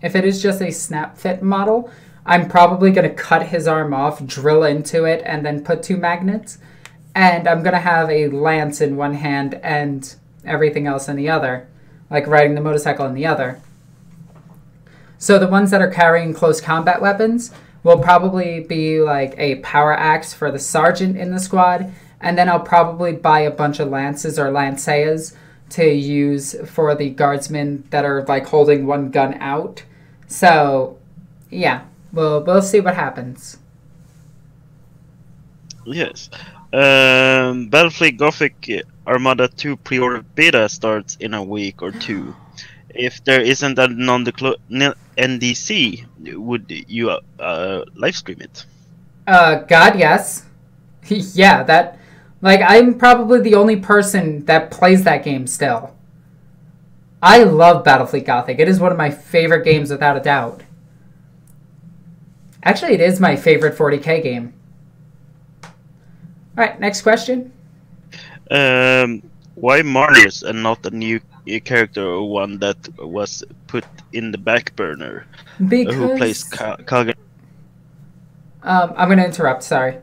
if it is just a snap fit model, I'm probably going to cut his arm off, drill into it, and then put 2 magnets. And I'm going to have a lance in one hand and everything else in the other, like riding the motorcycle in the other. So the ones that are carrying close combat weapons will probably be like a power axe for the sergeant in the squad, and then I'll probably buy a bunch of lances or lanceas to use for the guardsmen that are like holding one gun out. So yeah, we'll see what happens.
Yes. Battlefleet Gothic Armada 2 pre-order beta starts in a week or 2. If there isn't a NDC, would you live stream it?
God, yes. Yeah, that... Like, I'm probably the only person that plays that game still. I love Battlefleet Gothic. It is one of my favorite games, without a doubt. Actually, it is my favorite 40k game. Alright, next question.
Why Marius and not a new character or one that was put in the back burner?
Because...
Who plays Calgar?
I'm going to interrupt, sorry.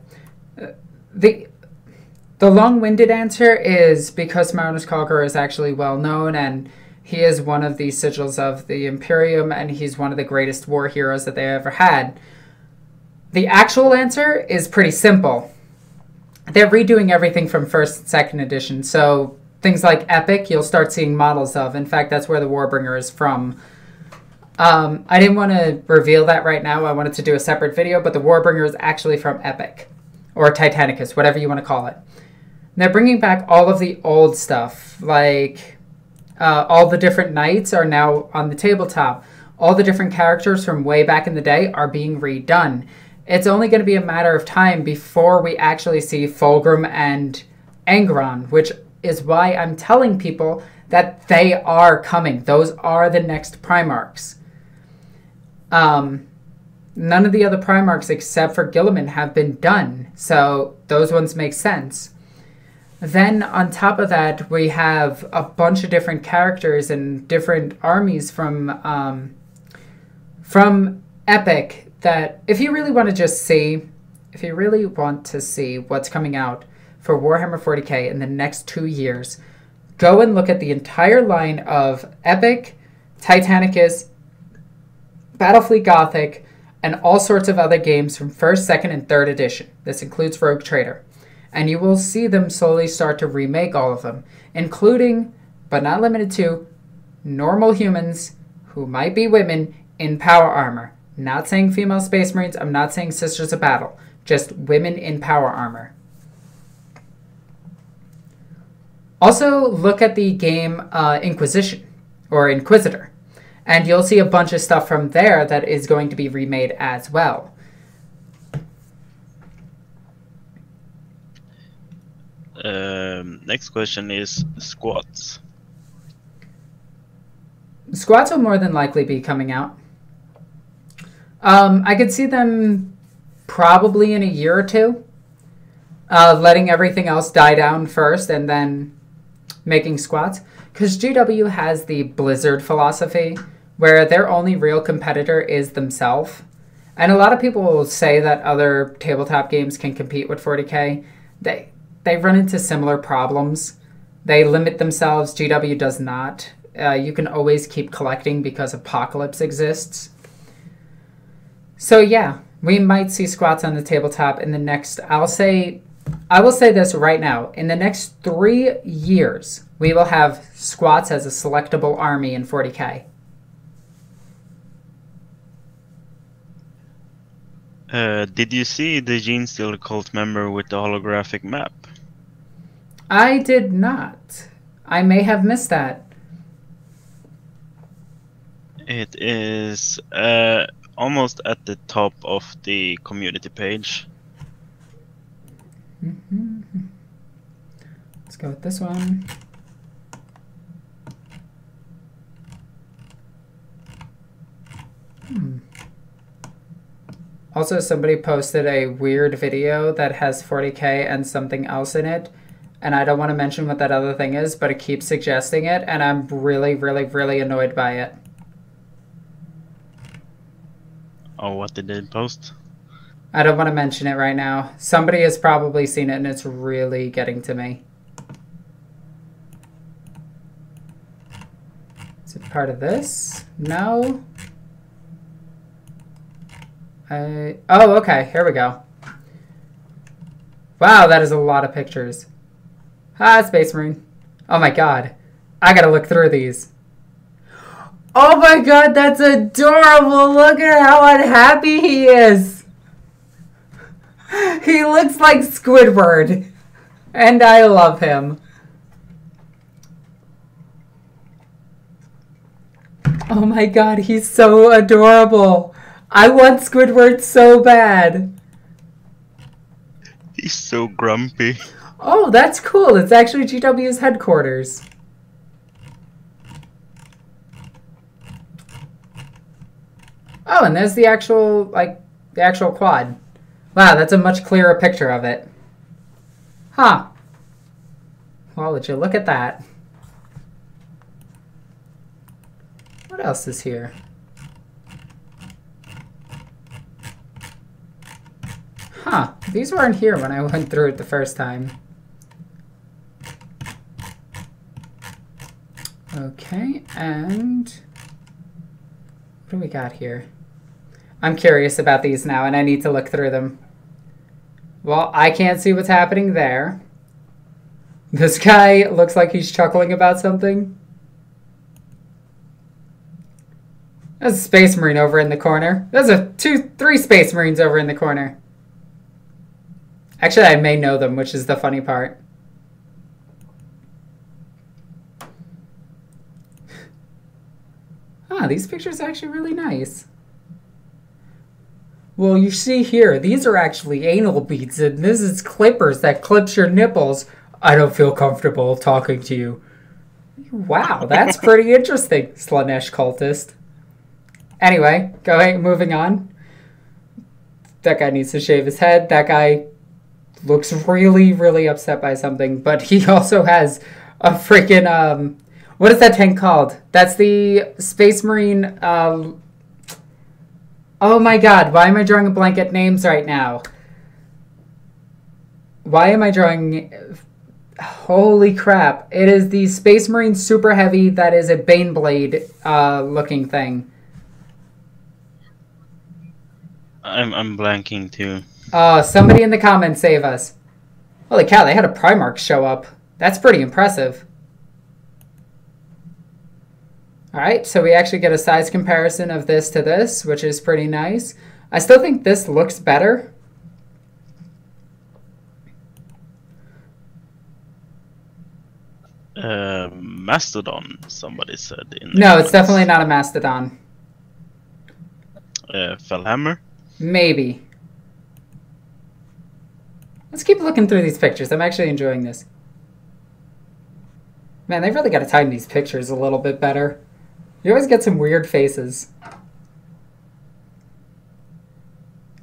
The long-winded answer is because Marius Calgar is actually well-known, and he is one of the sigils of the Imperium, and he's one of the greatest war heroes that they ever had. The actual answer is pretty simple. They're redoing everything from 1st and 2nd edition, so things like Epic, you'll start seeing models of. In fact, that's where the Warbringer is from. I didn't want to reveal that right now. I wanted to do a separate video, but the Warbringer is actually from Epic, or Titanicus, whatever you want to call it. They're bringing back all of the old stuff, like all the different knights are now on the tabletop. All the different characters from way back in the day are being redone. It's only going to be a matter of time before we actually see Fulgrim and Angron, which is why I'm telling people that they are coming. Those are the next Primarchs. None of the other Primarchs except for Guilliman have been done, so those ones make sense. Then on top of that, we have a bunch of different characters and different armies from Epic that if you really want to just see, if you really want to see what's coming out for Warhammer 40k in the next 2 years, go and look at the entire line of Epic, Titanicus, Battlefleet Gothic, and all sorts of other games from 1st, 2nd, and 3rd edition. This includes Rogue Trader. And you will see them slowly start to remake all of them, including, but not limited to, normal humans who might be women in power armor. Not saying female Space Marines, I'm not saying Sisters of Battle, just women in power armor. Also, look at the game Inquisition, or Inquisitor, and you'll see a bunch of stuff from there that is going to be remade as well.
Next question is squats.
Squats will more than likely be coming out. I could see them probably in a year or two, letting everything else die down first and then making squats. Because GW has the Blizzard philosophy where their only real competitor is themselves. And a lot of people will say that other tabletop games can compete with 40k. They run into similar problems. They limit themselves. GW does not. you can always keep collecting because Apocalypse exists. So yeah, we might see squats on the tabletop in the next, I will say this right now, in the next 3 years, we will have squats as a selectable army in 40k.
Did you see the Genestealer cult member with the holographic map?
I did not. I may have missed that.
It is almost at the top of the community page.
Let's go with this one. Also, somebody posted a weird video that has 40k and something else in it. And I don't want to mention what that other thing is, but it keeps suggesting it, and I'm really, really, really annoyed by it.
Oh, what did they post?
I don't want to mention it right now. Somebody has probably seen it, and it's really getting to me. Is it part of this? No. Oh, okay. Here we go. Wow, that is a lot of pictures. Ah, Space Marine. Oh my god. I gotta look through these. Oh my god, that's adorable. Look at how unhappy he is. He looks like Squidward. And I love him. Oh my god, he's so adorable. I want Squidward so bad.
He's so grumpy.
Oh, that's cool. It's actually GW's headquarters. Oh, and there's the actual, the actual quad. Wow, that's a much clearer picture of it. Huh. Well, would you look at that? What else is here? Huh, these weren't here when I went through it the first time. Okay, and what do we got here? I'm curious about these now, and I need to look through them. Well, I can't see what's happening there. This guy looks like he's chuckling about something. There's a Space Marine over in the corner. There's three Space Marines over in the corner. Actually, I may know them, which is the funny part. Ah, these pictures are actually really nice. Well, you see here, these are actually anal beads, and this is clippers that clips your nipples. I don't feel comfortable talking to you. Wow, that's pretty interesting, Slanesh cultist. Anyway, moving on. That guy needs to shave his head. That guy looks really, really upset by something, but he also has a freaking, what is that tank called? That's the Space Marine, oh my god, why am I drawing a blank at names right now? Why am I drawing, holy crap, it is the Space Marine Super Heavy that is a Baneblade looking thing.
I'm blanking too.
Somebody in the comments save us. Holy cow, they had a Primarch show up. That's pretty impressive. Alright, so we actually get a size comparison of this to this, which is pretty nice. I still think this looks better.
Mastodon, somebody said.
No, it's definitely not a Mastodon.
Fellhammer?
Maybe. Let's keep looking through these pictures. I'm actually enjoying this. Man, they've really got to time these pictures a little bit better. You always get some weird faces.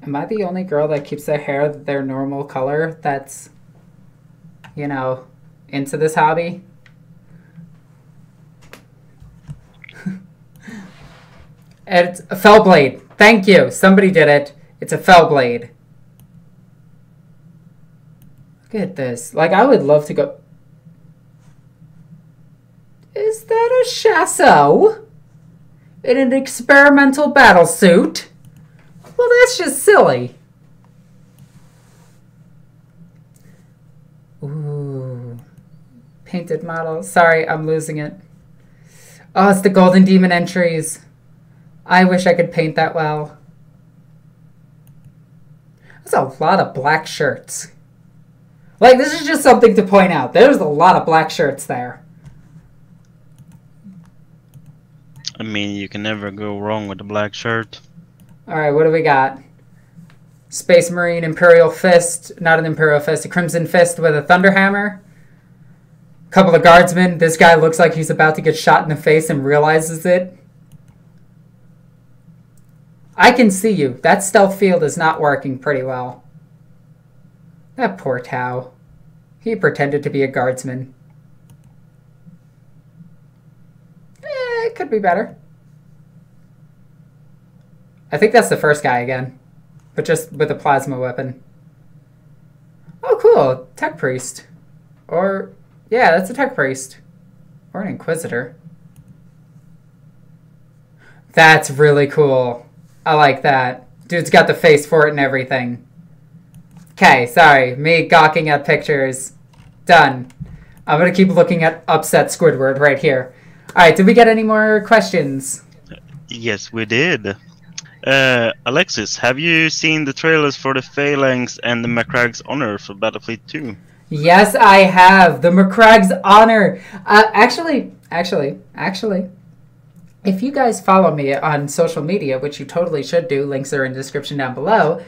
Am I the only girl that keeps their hair their normal color that's, you know, into this hobby? It's a Fellblade. Thank you. Somebody did it. It's a Fellblade. Look at this. Like, I would love to go... Is that a Chasso? In an experimental battle suit? Well, that's just silly. Ooh. Painted model. Sorry, I'm losing it. Oh, it's the Golden Demon entries. I wish I could paint that well. There's a lot of black shirts. Like, this is just something to point out. There's a lot of black shirts there.
I mean, you can never go wrong with a black shirt.
Alright, what do we got? Space Marine, Imperial Fist. Not an Imperial Fist, a Crimson Fist with a Thunderhammer. Couple of guardsmen. This guy looks like he's about to get shot in the face and realizes it. I can see you. That stealth field is not working pretty well. That poor Tau. He pretended to be a guardsman. It could be better. I think that's the first guy again, but just with a plasma weapon. Oh, cool. Tech Priest. Or, yeah, that's a Tech Priest. Or an Inquisitor. That's really cool. I like that. Dude's got the face for it and everything. Okay, sorry. Me gawking at pictures. Done. I'm going to keep looking at upset Squidward right here. Alright, did we get any more questions?
Yes, we did. Alexis, have you seen the trailers for the Phalanx and the Macragge's Honor for Battlefleet 2?
Yes, I have. The Macragge's Honor. Actually, if you guys follow me on social media, which you totally should do, links are in the description down below,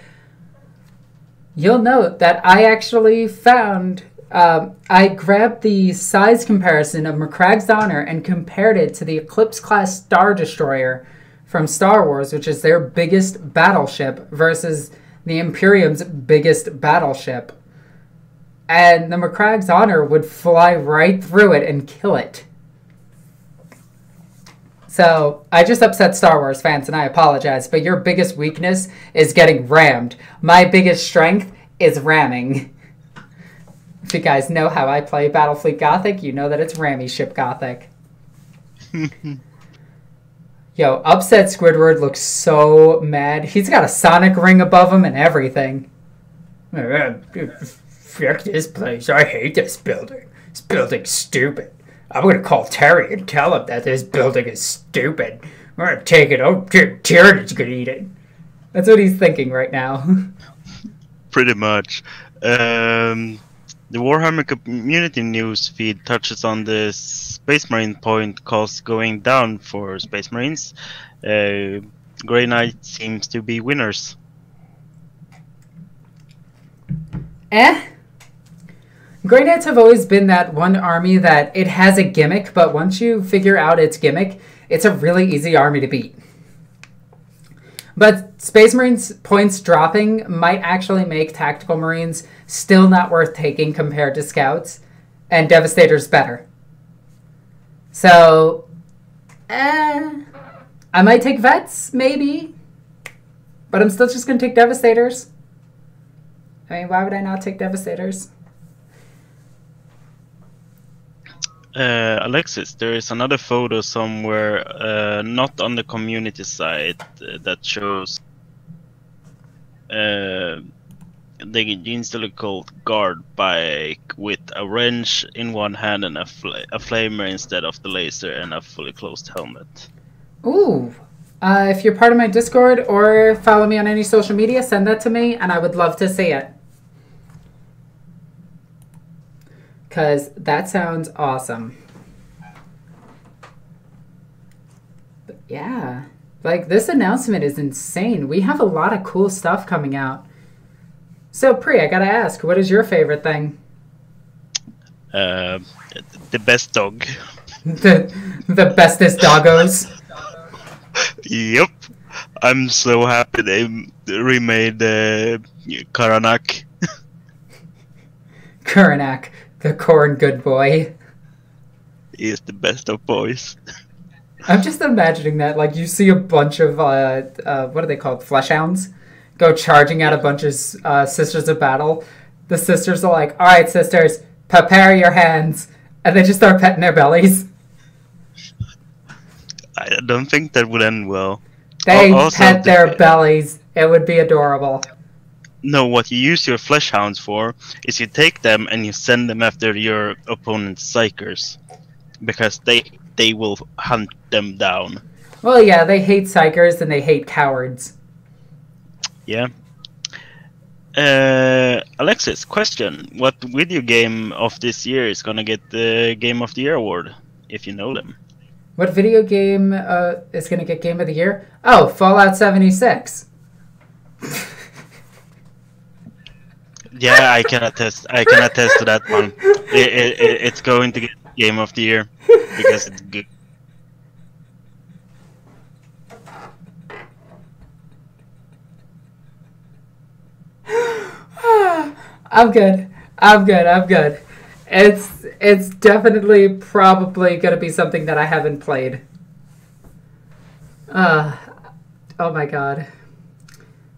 you'll note that I actually found, I grabbed the size comparison of Macragge's Honor and compared it to the Eclipse-class Star Destroyer from Star Wars, which is their biggest battleship, versus the Imperium's biggest battleship. And the Macragge's Honor would fly right through it and kill it. So, I just upset Star Wars fans, and I apologize, but your biggest weakness is getting rammed. My biggest strength is ramming. If you guys know how I play Battlefleet Gothic, you know that it's Rammy Ship Gothic. Yo, upset Squidward looks so mad. He's got a sonic ring above him and everything. Fuck this place. I hate this building. This building's stupid. I'm going to call Terry and tell him that this building is stupid. I'm going to take it. Oh, Tyranid's going to eat it. That's what he's thinking right now.
Pretty much. The Warhammer community news feed touches on the Space Marine point cost going down for Space Marines. Grey Knight seems to be winners.
Grey Knights have always been that one army that it has a gimmick, but once you figure out its gimmick, it's a really easy army to beat. But Space Marines points dropping might actually make Tactical Marines still not worth taking compared to Scouts, and Devastators better. So, I might take Vets, maybe, but I'm still just going to take Devastators. I mean, why would I not take Devastators?
Alexis, there is another photo somewhere, not on the community site, that shows the Genestealer called guard bike with a wrench in one hand and a flamer instead of the laser and a fully closed helmet.
Ooh. If you're part of my Discord or follow me on any social media, send that to me and I would love to see it. Because that sounds awesome. But yeah, like this announcement is insane. We have a lot of cool stuff coming out. So Pri, I gotta ask, what is your favorite thing?
The best dog.
the bestest doggos.
Yep. I'm so happy they remade Karanak.
Karanak. The corn good boy.
He is the best of boys.
I'm just imagining that, like, you see a bunch of, what are they called? Fleshhounds? Go charging at a bunch of Sisters of Battle. The sisters are like, alright, sisters, prepare your hands. And they just start petting their bellies.
I don't think that would end well.
They pet their bellies. It would be adorable.
No, what you use your flesh hounds for is you take them and you send them after your opponent's psychers, because they will hunt them down.
Well, yeah, they hate psychers and they hate cowards.
Yeah. Alexis, question: what video game of this year is gonna get the Game of the Year award, if you know them?
What video game is gonna get Game of the Year? Oh, Fallout 76.
Yeah, I can attest. I can attest to that one. It's going to get Game of the Year because it's good.
I'm good. I'm good. I'm good. It's definitely probably gonna be something that I haven't played. Oh my god.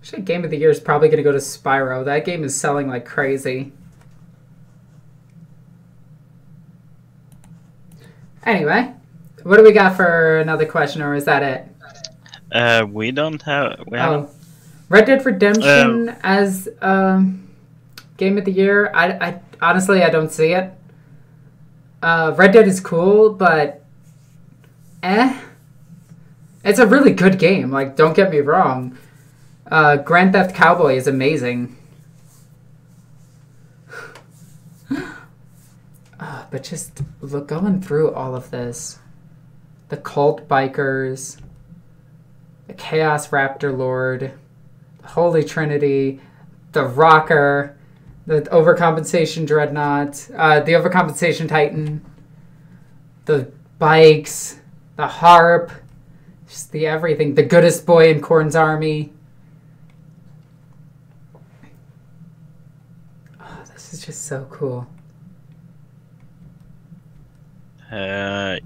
Actually, Game of the Year is probably going to go to Spyro. That game is selling like crazy. Anyway, what do we got for another question, or is that it?
We don't have...
Red Dead Redemption as Game of the Year? I honestly, I don't see it. Red Dead is cool, but... It's a really good game. Like, don't get me wrong. Grand Theft Cowboy is amazing. But just going through all of this. The cult bikers. The Chaos Raptor Lord. The Holy Trinity. The Rocker. The Overcompensation Dreadnought. The Overcompensation Titan. The bikes. The harp. Just the everything. The goodest boy in Khorne's army. This is just so cool.
Yeah,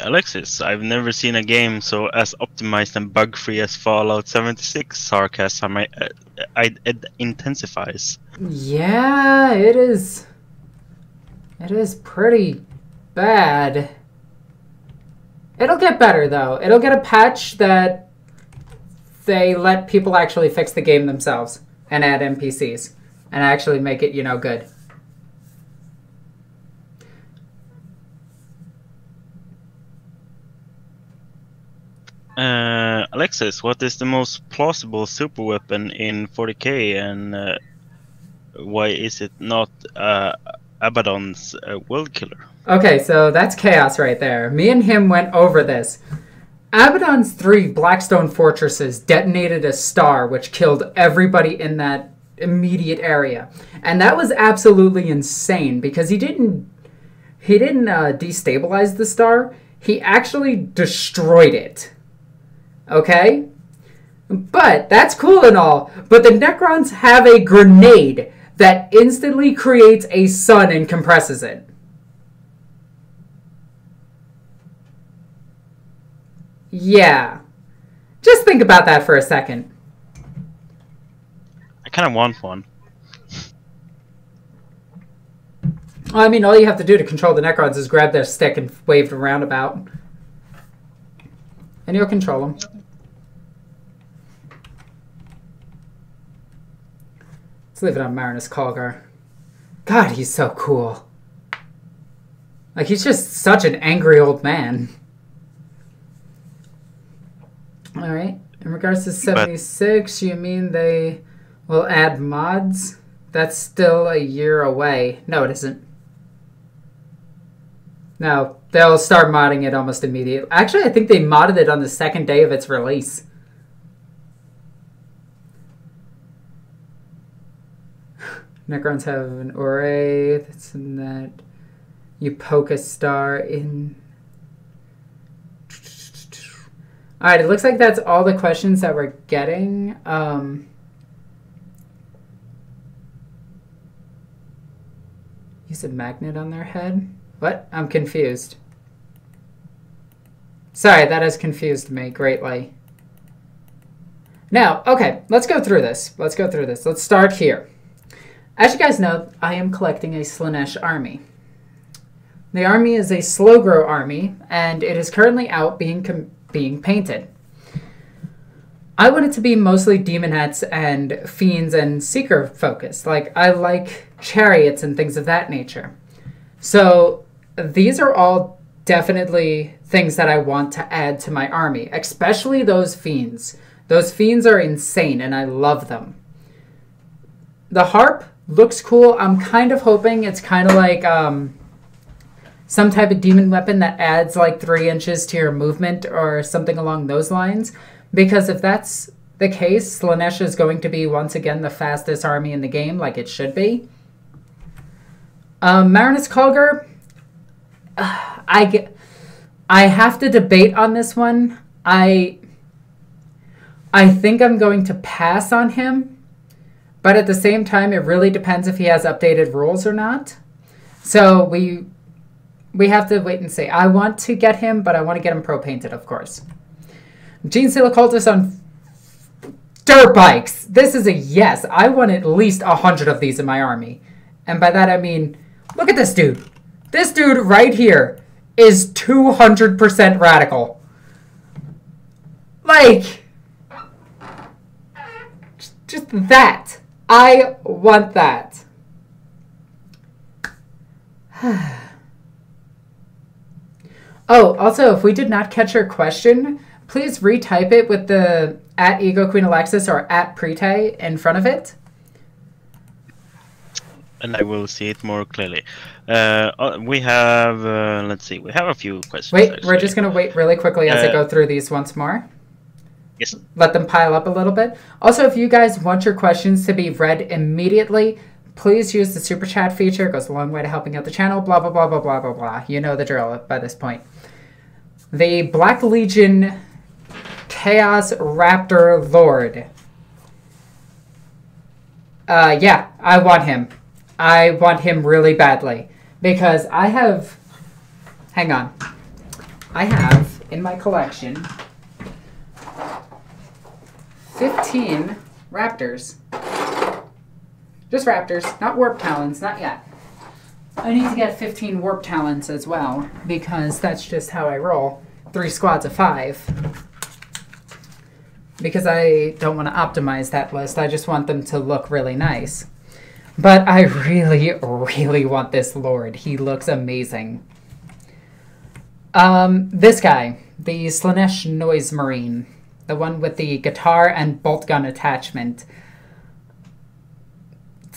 Alexis, I've never seen a game so as optimized and bug-free as Fallout 76. Sarcasm it intensifies.
Yeah, it is. It is pretty bad. It'll get better, though. It'll get a patch that they let people actually fix the game themselves and add NPCs. And actually make it, good.
Alexis, what is the most plausible super weapon in 40k, and why is it not Abaddon's World Killer?
Okay, so that's chaos right there. Me and him went over this. Abaddon's 3 Blackstone fortresses detonated a star which killed everybody in that immediate area, and that was absolutely insane because he didn't destabilize the star, he actually destroyed it. Okay, but that's cool and all, but the Necrons have a grenade that instantly creates a sun and compresses it. Yeah, just think about that for a second.
I kind of want one.
Well, I mean, all you have to do to control the Necrons is grab their stick and wave it around about. And you'll control them. Let's leave it on Marius Calgar. God, he's so cool. Like, he's just such an angry old man. Alright, in regards to 76, you mean they will add mods? That's still a year away. No, it isn't. No, they'll start modding it almost immediately. Actually, I think they modded it on the second day of its release. Necrons have an array that's in that. You poke a star in. Alright, it looks like that's all the questions that we're getting. Use a magnet on their head? What? I'm confused. Sorry, that has confused me greatly. Now, okay, let's go through this. Let's start here. As you guys know, I am collecting a Slaanesh army. The army is a slow grow army, and it is currently out being being painted. I want it to be mostly demonettes and fiends and seeker focused. Like, I like chariots and things of that nature. So these are all definitely things that I want to add to my army, especially those fiends. Those fiends are insane, and I love them. The harp looks cool. I'm kind of hoping it's kind of like some type of demon weapon that adds like 3 inches to your movement or something along those lines. Because if that's the case, Slaanesh is going to be once again the fastest army in the game, like it should be. Marius Calgar, I have to debate on this one. I think I'm going to pass on him. But at the same time, it really depends if he has updated rules or not. So we have to wait and see. I want to get him, but I want to get him pro-painted, of course. Genestealer Cultist on dirt bikes. This is a yes. I want at least 100 of these in my army. And by that I mean, look at this dude. This dude right here is 200% radical. Like, just that. I want that. Oh, also, if we did not catch your question, please retype it with the @EgoqueenAlexis or @Prete in front of it.
And I will see it more clearly. We have, let's see, we have a few questions.
Wait, actually. We're just going to wait really quickly as I go through these once more.
Yes.
Let them pile up a little bit. Also, if you guys want your questions to be read immediately, please use the super chat feature. It goes a long way to helping out the channel. Blah, blah, blah, blah, blah, blah, blah. You know the drill by this point. The Black Legion Chaos Raptor Lord. Yeah, I want him. I want him really badly. Because I have... Hang on. I have, in my collection, 15 raptors. Just raptors, not warp talons, not yet. I need to get 15 warp talons as well, because that's just how I roll. 3 squads of 5. Because I don't want to optimize that list, I just want them to look really nice. But I really, really want this Lord. He looks amazing. This guy, the Slaanesh Noise Marine. The one with the guitar and bolt gun attachment.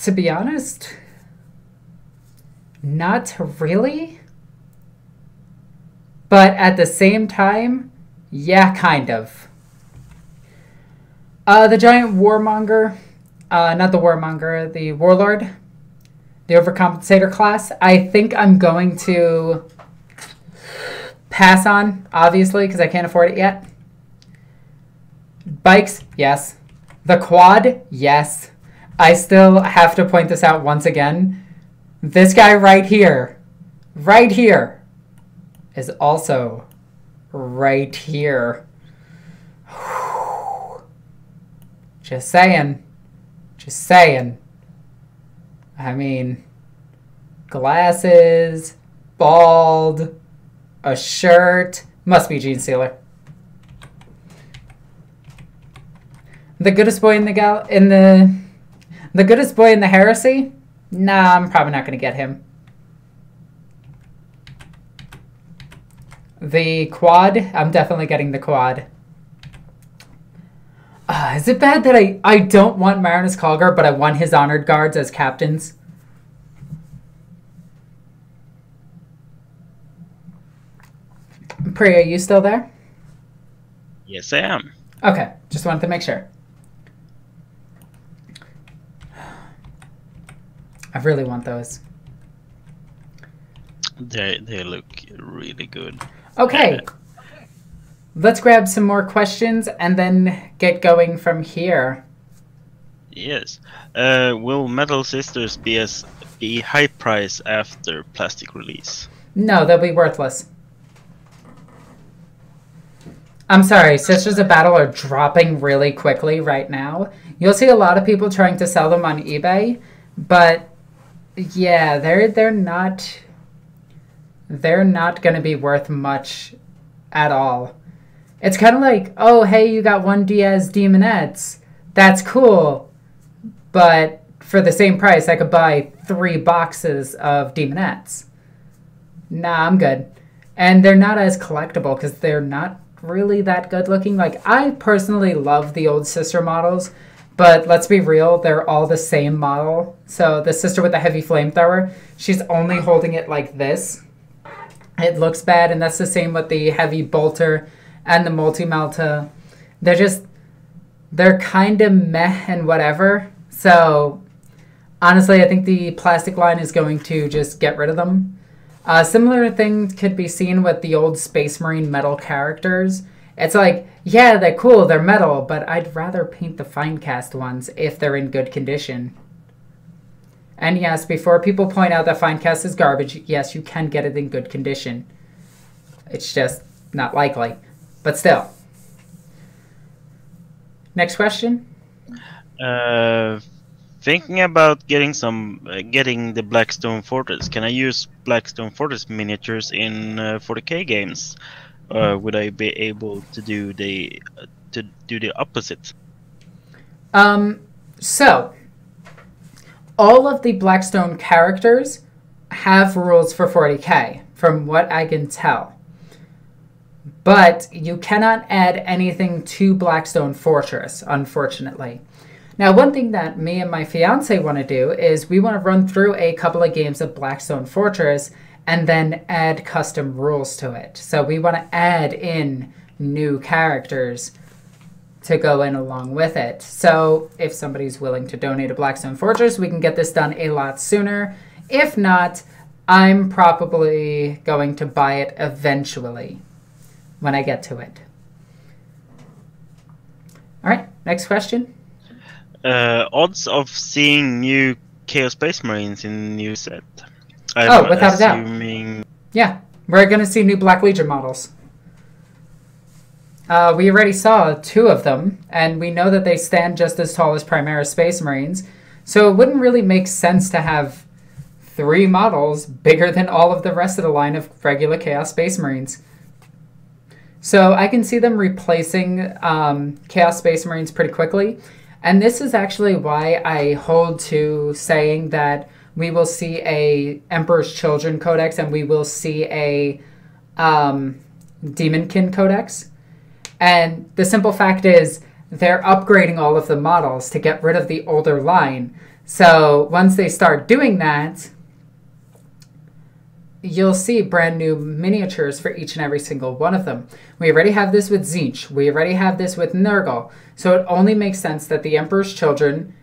To be honest, not really. But at the same time, yeah, kind of. The giant warmonger, not the warmonger, the warlord, the overcompensator class, I think I'm going to pass on, obviously, because I can't afford it yet. Bikes, yes. The quad, yes. I still have to point this out once again. This guy right here, is also right here. Just saying. Just saying. I mean, glasses, bald, a shirt. Must be Genestealer. The goodest boy in the the goodest boy in the heresy? Nah, I'm probably not going to get him. The quad? I'm definitely getting the quad. Is it bad that I don't want Marius Calgar, but I want his honored guards as captains? Priya, are you still there?
Yes, I am.
Okay, just wanted to make sure. I really want those.
They look really good.
Okay. Let's grab some more questions and then get going from here.
Yes. Will Metal Sisters be high price after plastic release?
No, they'll be worthless. I'm sorry, Sisters of Battle are dropping really quickly right now. You'll see a lot of people trying to sell them on eBay, but yeah, they're not going to be worth much at all. It's kind of like, oh, hey, you got 1 Diaz Demonettes. That's cool. But for the same price, I could buy 3 boxes of Demonettes. Nah, I'm good. And they're not as collectible because they're not really that good looking. Like, I personally love the old sister models, but let's be real, they're all the same model. So the sister with the heavy flamethrower, she's only holding it like this. It looks bad, and that's the same with the heavy bolter and the multi-melta. They're kind of meh and whatever. So honestly, I think the plastic line is going to just get rid of them. Similar things could be seen with the old Space Marine metal characters. It's like, yeah, they're cool, they're metal, but I'd rather paint the fine cast ones if they're in good condition. And yes, before people point out that fine cast is garbage, yes, you can get it in good condition. It's just not likely. But still. Next question.
Thinking about getting the Blackstone Fortress. Can I use Blackstone Fortress miniatures in 40k games? Would I be able to do the opposite?
So all of the Blackstone characters have rules for 40k, from what I can tell. But you cannot add anything to Blackstone Fortress, unfortunately. Now, one thing that me and my fiance want to do is we want to run through a couple of games of Blackstone Fortress and then add custom rules to it. So we want to add in new characters to go in along with it. So if somebody's willing to donate a Blackstone Fortress, we can get this done a lot sooner. If not, I'm probably going to buy it eventually when I get to it. All right, next question.
Odds of seeing new Chaos Space Marines in new set.
Without a doubt. Yeah, we're going to see new Black Legion models. We already saw 2 of them, and we know that they stand just as tall as Primaris Space Marines, so it wouldn't really make sense to have 3 models bigger than all of the rest of the line of regular Chaos Space Marines. So I can see them replacing Chaos Space Marines pretty quickly, and this is actually why I hold to saying that we will see a Emperor's Children Codex and we will see a Demonkin Codex. And the simple fact is they're upgrading all of the models to get rid of the older line. So once they start doing that, you'll see brand new miniatures for each and every single one of them. We already have this with Tzeentch. We already have this with Nurgle. So it only makes sense that the Emperor's Children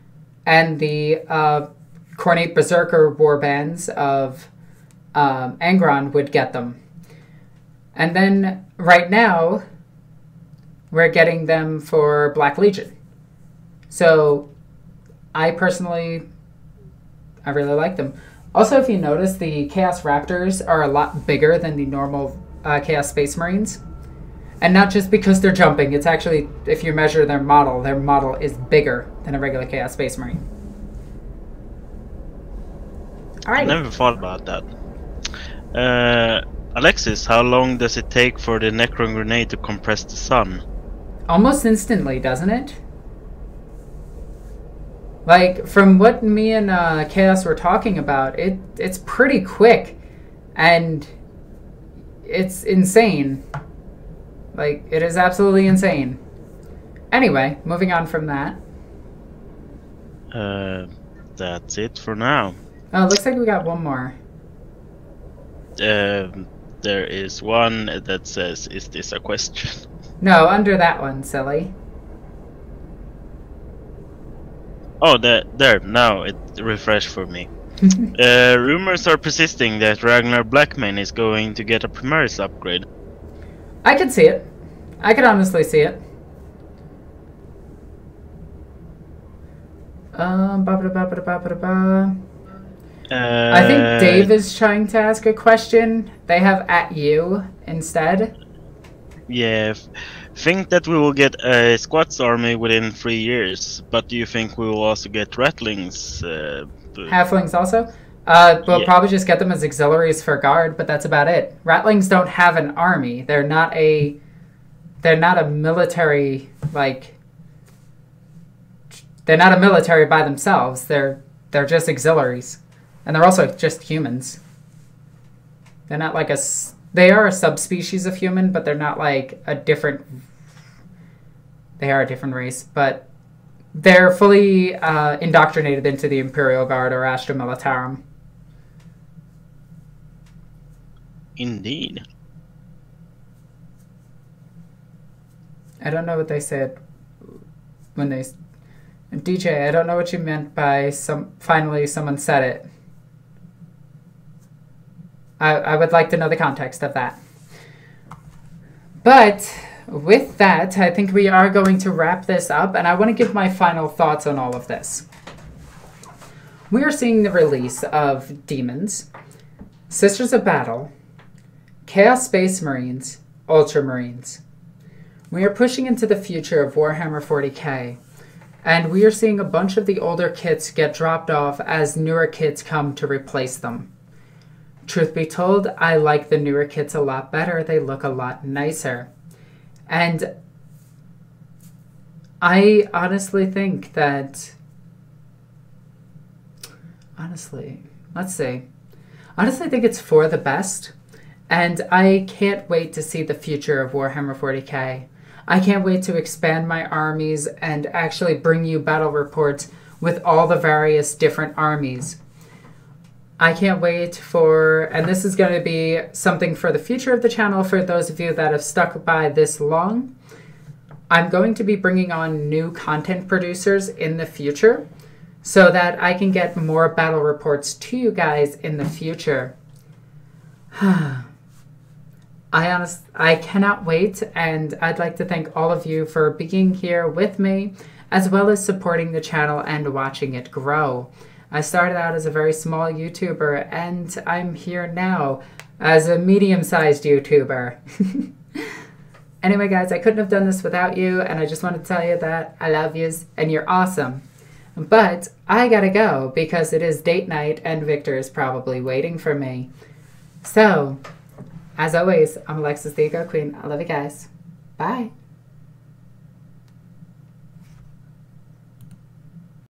and the Cornate Berserker warbands of Angron would get them. And then right now, we're getting them for Black Legion. So I really like them. Also, if you notice, the Chaos Raptors are a lot bigger than the normal Chaos Space Marines. And not just because they're jumping. It's actually, if you measure their model is bigger than a regular Chaos Space Marine. All right.
I never thought about that. Alexis, how long does it take for the Necron grenade to compress the sun?
Almost instantly, doesn't it? Like, from what me and Chaos were talking about, it's pretty quick. And it's insane. Like, it is absolutely insane. Anyway, moving on from that.
That's it for now.
Oh, looks like we got one more.
There is one that says, "Is this a question?"
No, under that one, silly.
Oh, there. Now it refreshed for me. Rumors are persisting that Ragnar Blackmane is going to get a Primaris upgrade.
I could see it. I could honestly see it. I think Dave is trying to ask a question. They have @you instead.
Yeah, think that we will get a Squats army within 3 years, but do you think we will also get Rattlings?
Halflings also? We'll probably just get them as auxiliaries for guard, but that's about it. Rattlings don't have an army. They're not a they're not a military, like, they're not a military by themselves. They're just auxiliaries. And they're also just humans. They're not like they are a subspecies of human, but they're not like a different, they are a different race, but they're fully indoctrinated into the Imperial Guard or Astra Militarum.
Indeed.
I don't know what they said when they... DJ, I don't know what you meant by finally someone said it. I would like to know the context of that. But with that, I think we are going to wrap this up, and I want to give my final thoughts on all of this. We are seeing the release of Demons, Sisters of Battle, Chaos Space Marines, Ultramarines. We are pushing into the future of Warhammer 40k, and we are seeing a bunch of the older kits get dropped off as newer kits come to replace them. Truth be told, I like the newer kits a lot better. They look a lot nicer. And I honestly think that... Honestly think it's for the best. And I can't wait to see the future of Warhammer 40k. I can't wait to expand my armies and actually bring you battle reports with all the various different armies. I can't wait for, and this is going to be something for the future of the channel for those of you that have stuck by this long. I'm going to be bringing on new content producers in the future so that I can get more battle reports to you guys in the future. I cannot wait, and I'd like to thank all of you for being here with me, as well as supporting the channel and watching it grow. I started out as a very small YouTuber, and I'm here now as a medium-sized YouTuber. Anyway, guys, I couldn't have done this without you, and I just want to tell you that I love yous, and you're awesome. But I gotta go, because it is date night, and Victor is probably waiting for me. So, as always, I'm Alexis the Ego Queen. I love you guys. Bye.